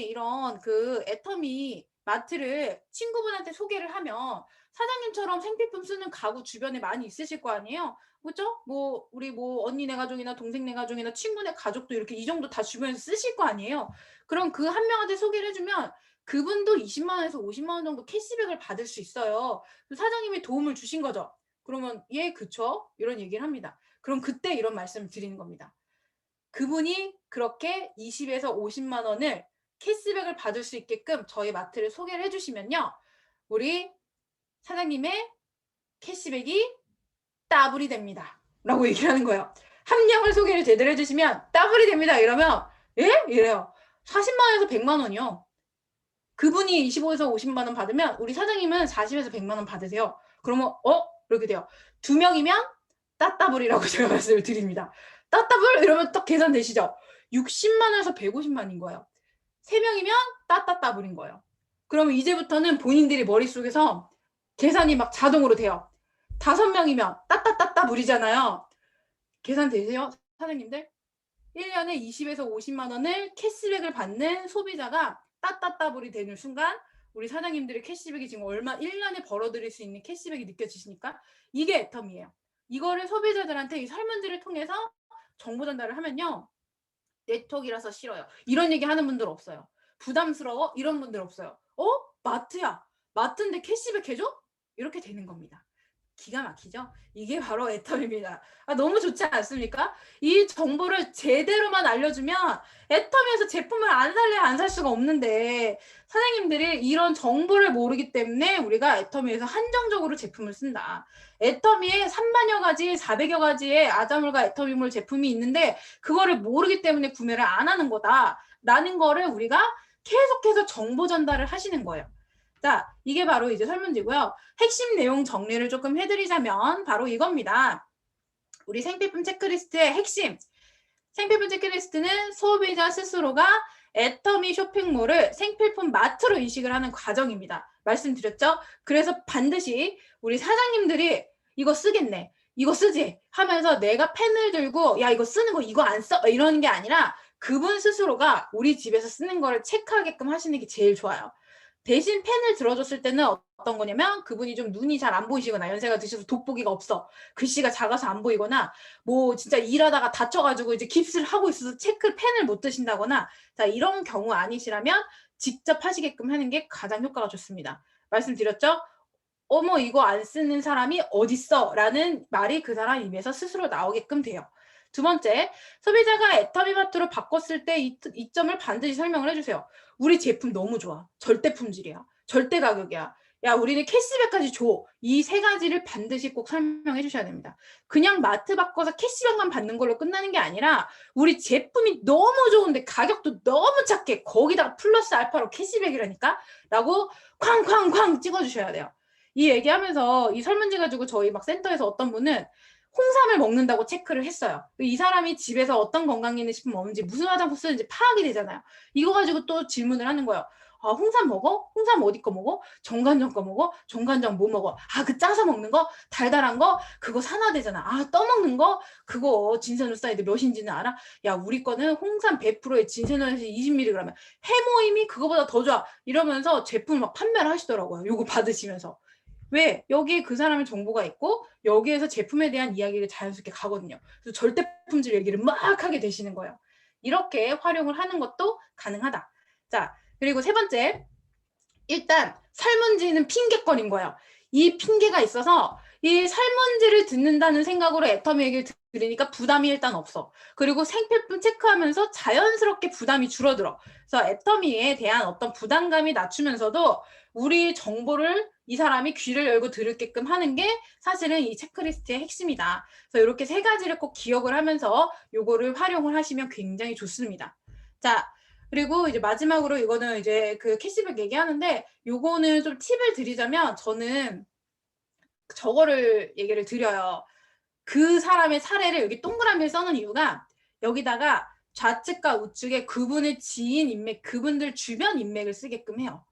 이런 그 애터미 마트를 친구분한테 소개를 하면 사장님처럼 생필품 쓰는 가구 주변에 많이 있으실 거 아니에요? 그죠? 뭐 우리 뭐 언니네 가족이나 동생네 가족이나 친구네 가족도 이렇게 이 정도 다 주변에서 쓰실 거 아니에요? 그럼 그 한 명한테 소개를 해주면 그분도 20만 원에서 50만 원 정도 캐시백을 받을 수 있어요. 사장님이 도움을 주신 거죠. 그러면 예, 그쵸? 이런 얘기를 합니다. 그럼 그때 이런 말씀을 드리는 겁니다. 그분이 그렇게 20에서 50만 원을 캐시백을 받을 수 있게끔 저희 마트를 소개를 해주시면요. 우리 사장님의 캐시백이 더블이 됩니다. 라고 얘기를 하는 거예요. 한 명을 소개를 제대로 해주시면 더블이 됩니다. 이러면 예? 이래요. 40만 원에서 100만 원이요. 그분이 25에서 50만 원 받으면 우리 사장님은 40에서 100만 원 받으세요. 그러면 이렇게 돼요. 2명이면 따따블이라고 제가 말씀을 드립니다. 따따블 이러면 딱 계산되시죠? 60만 원에서 150만인 거예요. 3명이면 따따따블인 거예요. 그러면 이제부터는 본인들이 머릿속에서 계산이 막 자동으로 돼요. 5명이면 따따따따블이잖아요. 계산되세요? 사장님들? 1년에 20에서 50만 원을 캐시백을 받는 소비자가 따따따블이 되는 순간 우리 사장님들의 캐시백이 지금 1년에 벌어들일 수 있는 캐시백이 느껴지시니까 이게 애텀이에요. 이거를 소비자들한테 이 설문지를 통해서 정보 전달을 하면요. 네트워크라서 싫어요. 이런 얘기 하는 분들 없어요. 부담스러워? 이런 분들 없어요. 마트야. 마트인데 캐시백 해줘? 이렇게 되는 겁니다. 기가 막히죠? 이게 바로 애텀입니다. 너무 좋지 않습니까? 이 정보를 제대로만 알려주면 애텀에서 제품을 안 살래 안 살 수가 없는데 사장님들이 이런 정보를 모르기 때문에 우리가 애터미에서 한정적으로 제품을 쓴다. 애터미에 3만여 가지, 400여 가지의 아자물과 애터미물 제품이 있는데 그거를 모르기 때문에 구매를 안 하는 거다. 라는 거를 우리가 계속해서 정보 전달을 하시는 거예요. 자, 이게 바로 이제 설문지고요. 핵심 내용 정리를 조금 해드리자면 바로 이겁니다. 우리 생필품 체크리스트의 핵심. 생필품 체크리스트는 소비자 스스로가 애터미 쇼핑몰을 생필품 마트로 인식을 하는 과정입니다. 말씀드렸죠? 그래서 반드시 우리 사장님들이 이거 쓰겠네, 이거 쓰지 하면서 내가 펜을 들고 야 이거 쓰는 거 이거 안 써 이러는 게 아니라 그분 스스로가 우리 집에서 쓰는 거를 체크하게끔 하시는 게 제일 좋아요. 대신 펜을 들어줬을 때는 어떤 거냐면 그분이 좀 눈이 잘 안 보이시거나 연세가 드셔서 돋보기가 없어. 글씨가 작아서 안 보이거나 뭐 진짜 일하다가 다쳐가지고 이제 깁스를 하고 있어서 펜을 못 드신다거나 자 이런 경우 아니시라면 직접 하시게끔 하는 게 가장 효과가 좋습니다. 말씀드렸죠? 어머 이거 안 쓰는 사람이 어딨어? 라는 말이 그 사람 입에서 스스로 나오게끔 돼요. 두 번째, 소비자가 애터미마트로 바꿨을 때 이 점을 반드시 설명을 해주세요. 우리 제품 너무 좋아. 절대 품질이야. 절대 가격이야. 야, 우리는 캐시백까지 줘. 이 세 가지를 반드시 꼭 설명해 주셔야 됩니다. 그냥 마트 바꿔서 캐시백만 받는 걸로 끝나는 게 아니라 우리 제품이 너무 좋은데 가격도 너무 작게 거기다가 플러스 알파로 캐시백이라니까? 라고 쾅쾅쾅 찍어주셔야 돼요. 이 얘기하면서 이 설문지 가지고 저희 막 센터에서 어떤 분은 홍삼을 먹는다고 체크를 했어요. 이 사람이 집에서 어떤 건강기능식품 먹는지 무슨 화장품 쓰는지 파악이 되잖아요. 이거 가지고 또 질문을 하는 거예요. 아, 홍삼 먹어? 홍삼 어디 거 먹어? 정관장 거 먹어? 정관장 뭐 먹어? 아, 그 짜서 먹는 거? 달달한 거? 그거 산화되잖아. 아, 떠먹는 거? 그거 진세노사이드 몇인지는 알아? 야, 우리 거는 홍삼 100%에 진세노사이드 20mg. 해모임이 그거보다 더 좋아. 이러면서 제품을 막 판매를 하시더라고요. 요거 받으시면서. 왜? 여기에 그 사람의 정보가 있고 여기에서 제품에 대한 이야기를 자연스럽게 가거든요. 그래서 절대 품질 얘기를 막 하게 되시는 거예요. 이렇게 활용을 하는 것도 가능하다. 자, 그리고 세 번째, 일단 설문지는 핑계거리인 거예요. 이 핑계가 있어서 이 설문지를 듣는다는 생각으로 애터미 얘기를 들으니까 부담이 일단 없어. 그리고 생필품 체크하면서 자연스럽게 부담이 줄어들어. 그래서 애터미에 대한 어떤 부담감이 낮추면서도 우리 정보를 이 사람이 귀를 열고 들을게끔 하는 게 사실은 이 체크리스트의 핵심이다. 그래서 이렇게 세 가지를 꼭 기억을 하면서 요거를 활용을 하시면 굉장히 좋습니다. 자, 그리고 이제 마지막으로 이거는 이제 그 캐시백 얘기하는데 요거는 좀 팁을 드리자면 저는 저거를 얘기를 드려요. 그 사람의 사례를 여기 동그라미에 써놓은 이유가 여기다가 좌측과 우측에 그분의 지인 인맥, 그분들 주변 인맥을 쓰게끔 해요.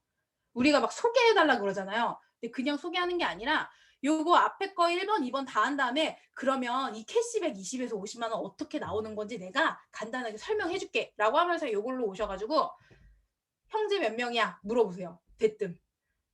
우리가 막 소개해달라 그러잖아요. 근데 그냥 소개하는 게 아니라 요거 앞에 거 1번, 2번 다 한 다음에 그러면 이 캐시백 20에서 50만 원 어떻게 나오는 건지 내가 간단하게 설명해 줄게 라고 하면서 요걸로 오셔가지고 형제 몇 명이야? 물어보세요. 대뜸.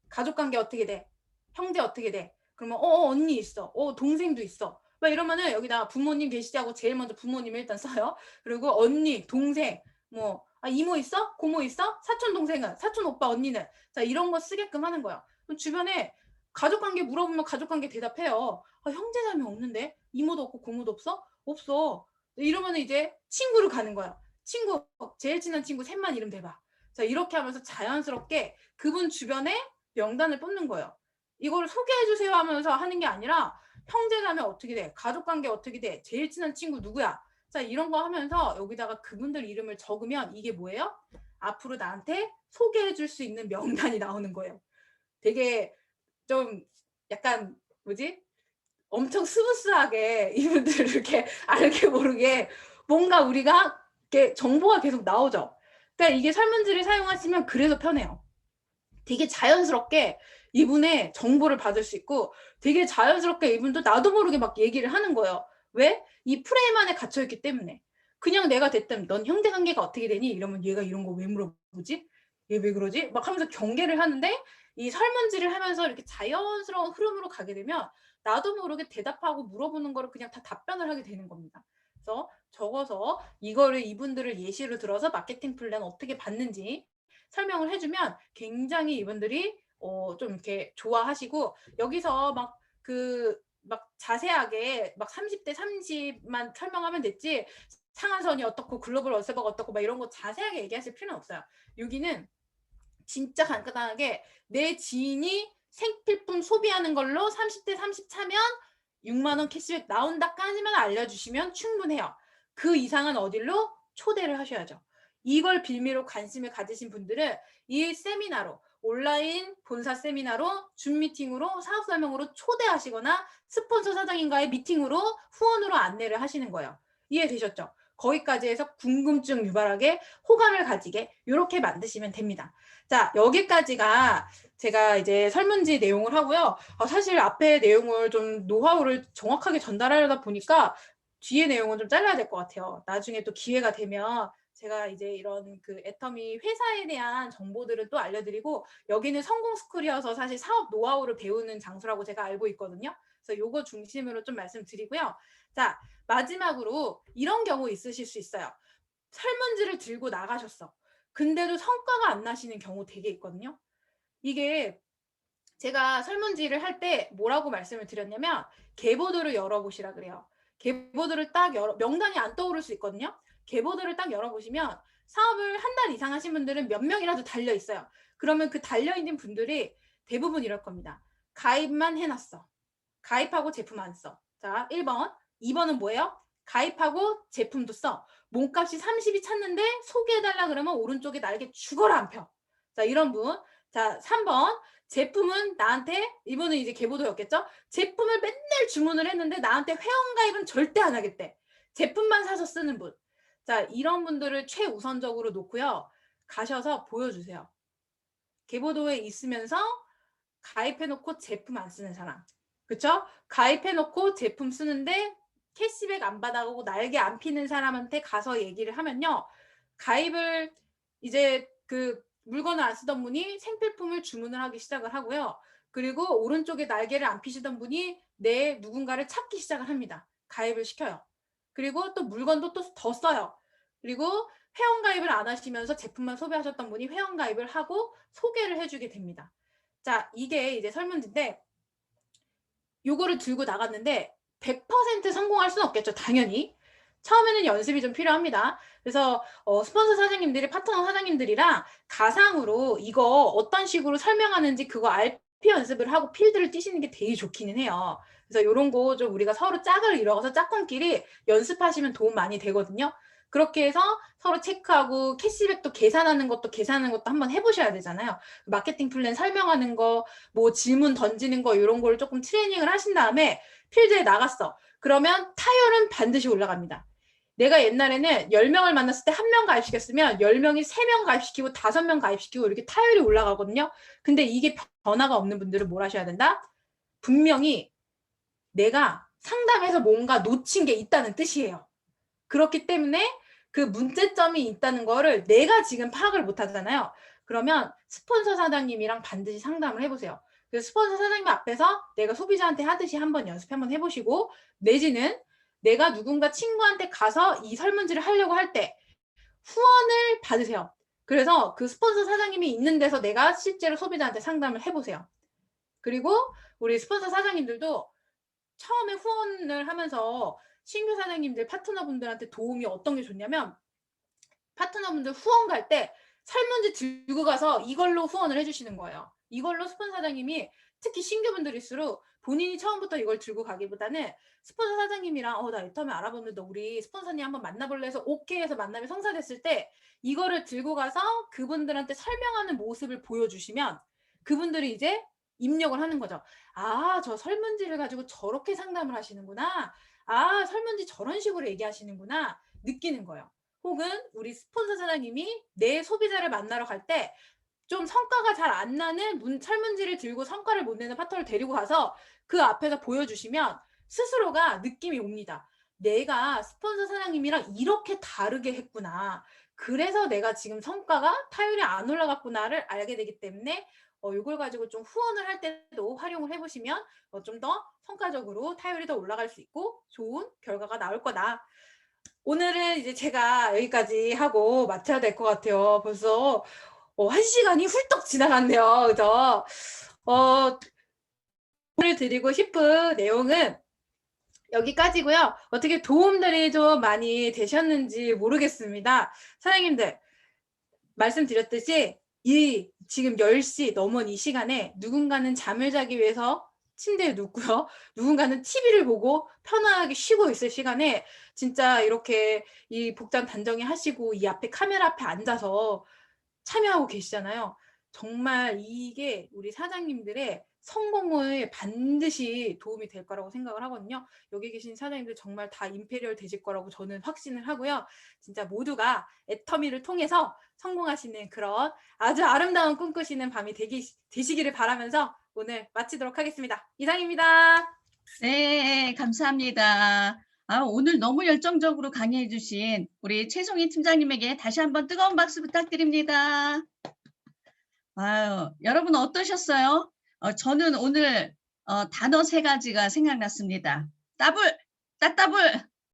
가족관계 어떻게 돼? 형제 어떻게 돼? 그러면 언니 있어. 동생도 있어. 막 이러면은 여기다 부모님 계시지 하고 제일 먼저 부모님 일단 써요. 그리고 언니, 동생, 뭐 이모 있어? 고모 있어? 사촌 동생은? 사촌 오빠 언니는? 자 이런 거 쓰게끔 하는 거야. 그럼 주변에 가족관계 물어보면 가족관계 대답해요. 형제자매 없는데? 이모도 없고 고모도 없어? 없어. 이러면 이제 친구를 가는 거야. 친구, 제일 친한 친구 셋만 이름 대봐. 자 이렇게 하면서 자연스럽게 그분 주변에 명단을 뽑는 거예요. 이걸 소개해주세요 하면서 하는 게 아니라 형제자매 어떻게 돼? 가족관계 어떻게 돼? 제일 친한 친구 누구야? 자 이런 거 하면서 여기다가 그분들 이름을 적으면 이게 뭐예요? 앞으로 나한테 소개해줄 수 있는 명단이 나오는 거예요. 되게 좀 약간 뭐지? 엄청 스무스하게 이분들을 이렇게 알게 모르게 뭔가 우리가 이렇게 정보가 계속 나오죠. 그러니까 이게 설문지를 사용하시면 그래서 편해요. 되게 자연스럽게 이분의 정보를 받을 수 있고 되게 자연스럽게 이분도 나도 모르게 막 얘기를 하는 거예요. 왜? 이 프레임 안에 갇혀있기 때문에. 그냥 내가 대뜸 넌 형제관계가 어떻게 되니? 이러면 얘가 이런 거 왜 물어보지? 얘 왜 그러지? 막 하면서 경계를 하는데 이 설문지를 하면서 이렇게 자연스러운 흐름으로 가게 되면 나도 모르게 대답하고 물어보는 거를 그냥 다 답변을 하게 되는 겁니다. 그래서 적어서 이거를 이분들을 예시로 들어서 마케팅 플랜 어떻게 받는지 설명을 해주면 굉장히 이분들이 좀 이렇게 좋아하시고 여기서 막 자세하게 막 30대 30만 설명하면 됐지 상한선이 어떻고 글로벌 어세버가 어떻고 막 이런 거 자세하게 얘기하실 필요는 없어요. 여기는 진짜 간단하게 내 지인이 생필품 소비하는 걸로 30대 30 차면 6만 원 캐시백 나온다까지만 알려주시면 충분해요. 그 이상은 어디로? 초대를 하셔야죠. 이걸 빌미로 관심을 가지신 분들은 이 세미나로 온라인 본사 세미나로 줌 미팅으로 사업 설명으로 초대하시거나 스폰서 사장님과의 미팅으로 후원으로 안내를 하시는 거예요. 이해되셨죠? 거기까지 해서 궁금증 유발하게 호감을 가지게 이렇게 만드시면 됩니다. 자, 여기까지가 제가 이제 설문지 내용을 하고요. 사실 앞에 내용을 좀 노하우를 정확하게 전달하려다 보니까 뒤에 내용은 좀 잘라야 될 것 같아요. 나중에 또 기회가 되면 제가 이제 이런 그 애터미 회사에 대한 정보들은 또 알려드리고, 여기는 성공 스쿨이어서 사실 사업 노하우를 배우는 장소라고 제가 알고 있거든요. 그래서 요거 중심으로 좀 말씀드리고요. 자, 마지막으로 이런 경우 있으실 수 있어요. 설문지를 들고 나가셨어. 근데도 성과가 안 나시는 경우 되게 있거든요. 이게 제가 설문지를 할 때 뭐라고 말씀을 드렸냐면 개보도를 열어보시라 그래요. 개보도를 딱 열어, 명단이 안 떠오를 수 있거든요. 개보도를 딱 열어보시면 사업을 한 달 이상 하신 분들은 몇 명이라도 달려 있어요. 그러면 그 달려 있는 분들이 대부분 이럴 겁니다. 가입만 해놨어. 가입하고 제품 안 써. 자, 1번. 2번은 뭐예요? 가입하고 제품도 써. 몸값이 30이 찼는데 소개해달라 그러면 오른쪽에 날개 죽어라 안 펴. 자, 이런 분. 자, 3번. 제품은 나한테, 이번은 이제 개보도였겠죠? 제품을 맨날 주문을 했는데 나한테 회원가입은 절대 안 하겠대. 제품만 사서 쓰는 분. 자, 이런 분들을 최우선적으로 놓고요. 가셔서 보여주세요. 개보도에 있으면서 가입해놓고 제품 안 쓰는 사람. 그쵸? 가입해놓고 제품 쓰는데 캐시백 안 받아가고 날개 안 피는 사람한테 가서 얘기를 하면요. 가입을 이제 그 물건을 안 쓰던 분이 생필품을 주문을 하기 시작을 하고요. 그리고 오른쪽에 날개를 안 피시던 분이 내 누군가를 찾기 시작을 합니다. 가입을 시켜요. 그리고 또 물건도 또 더 써요. 그리고 회원가입을 안 하시면서 제품만 소비하셨던 분이 회원가입을 하고 소개를 해주게 됩니다. 자, 이게 이제 설문지인데 요거를 들고 나갔는데 100% 성공할 수는 없겠죠. 당연히. 처음에는 연습이 좀 필요합니다. 그래서 스폰서 사장님들이 파트너 사장님들이랑 가상으로 이거 어떤 식으로 설명하는지 그거 RP 연습을 하고 필드를 뛰시는 게 되게 좋기는 해요. 그래서 이런 거 좀 우리가 서로 짝을 이뤄서 짝꿍끼리 연습하시면 도움 많이 되거든요. 그렇게 해서 서로 체크하고 캐시백도 계산하는 것도 한번 해보셔야 되잖아요. 마케팅 플랜 설명하는 거, 뭐 질문 던지는 거 이런 걸 조금 트레이닝을 하신 다음에 필드에 나갔어. 그러면 타율은 반드시 올라갑니다. 내가 옛날에는 10명을 만났을 때 1명 가입시켰으면 10명이 3명 가입시키고 5명 가입시키고 이렇게 타율이 올라가거든요. 근데 이게 변화가 없는 분들은 뭘 하셔야 된다? 분명히 내가 상담에서 뭔가 놓친 게 있다는 뜻이에요. 그렇기 때문에 그 문제점이 있다는 거를 내가 지금 파악을 못 하잖아요. 그러면 스폰서 사장님이랑 반드시 상담을 해보세요. 그래서 스폰서 사장님 앞에서 내가 소비자한테 하듯이 한번 연습 한번 해보시고, 내지는 내가 누군가 친구한테 가서 이 설문지를 하려고 할 때 후원을 받으세요. 그래서 그 스폰서 사장님이 있는 데서 내가 실제로 소비자한테 상담을 해보세요. 그리고 우리 스폰서 사장님들도 처음에 후원을 하면서 신규 사장님들 파트너분들한테 도움이 어떤 게 좋냐면, 파트너분들 후원 갈 때 설문지 들고 가서 이걸로 후원을 해주시는 거예요. 이걸로 스폰서 사장님이, 특히 신규분들일수록 본인이 처음부터 이걸 들고 가기보다는 스폰서 사장님이랑 나 애터미 알아보는데 우리 스폰서님 한번 만나볼래 해서 오케이 해서 만남이 성사됐을 때 이거를 들고 가서 그분들한테 설명하는 모습을 보여주시면 그분들이 이제 입력을 하는 거죠. 아, 저 설문지를 가지고 저렇게 상담을 하시는구나. 아, 설문지 저런 식으로 얘기하시는구나. 느끼는 거예요. 혹은 우리 스폰서 사장님이 내 소비자를 만나러 갈 때 좀 성과가 잘 안 나는 설문지를 들고 성과를 못 내는 파트너를 데리고 가서 그 앞에서 보여주시면 스스로가 느낌이 옵니다. 내가 스폰서 사장님이랑 이렇게 다르게 했구나. 그래서 내가 지금 성과가 타율이 안 올라갔구나를 알게 되기 때문에 이걸 가지고 좀 후원을 할 때도 활용을 해보시면 좀 더 성과적으로 타율이 더 올라갈 수 있고 좋은 결과가 나올 거다. 오늘은 이제 제가 여기까지 하고 마쳐야 될 것 같아요. 벌써 1시간이 훌떡 지나갔네요. 그죠? 오늘 드리고 싶은 내용은 여기까지고요. 어떻게 도움들이 좀 많이 되셨는지 모르겠습니다. 사장님들, 말씀드렸듯이 지금 10시 넘은 이 시간에 누군가는 잠을 자기 위해서 침대에 눕고요. 누군가는 TV를 보고 편안하게 쉬고 있을 시간에 진짜 이렇게 이 복장 단정히 하시고 이 앞에 카메라 앞에 앉아서 참여하고 계시잖아요. 정말 이게 우리 사장님들의 성공을 반드시 도움이 될 거라고 생각을 하거든요. 여기 계신 사장님들 정말 다 임페리얼 되실 거라고 저는 확신을 하고요. 진짜 모두가 애터미를 통해서 성공하시는 그런 아주 아름다운 꿈꾸시는 밤이 되시기를 바라면서 오늘 마치도록 하겠습니다. 이상입니다. 네, 감사합니다. 오늘 너무 열정적으로 강의해 주신 우리 최송희 팀장님에게 다시 한번 뜨거운 박수 부탁드립니다. 여러분 어떠셨어요? 저는 오늘 단어 3가지가 생각났습니다. 따블, 따따블,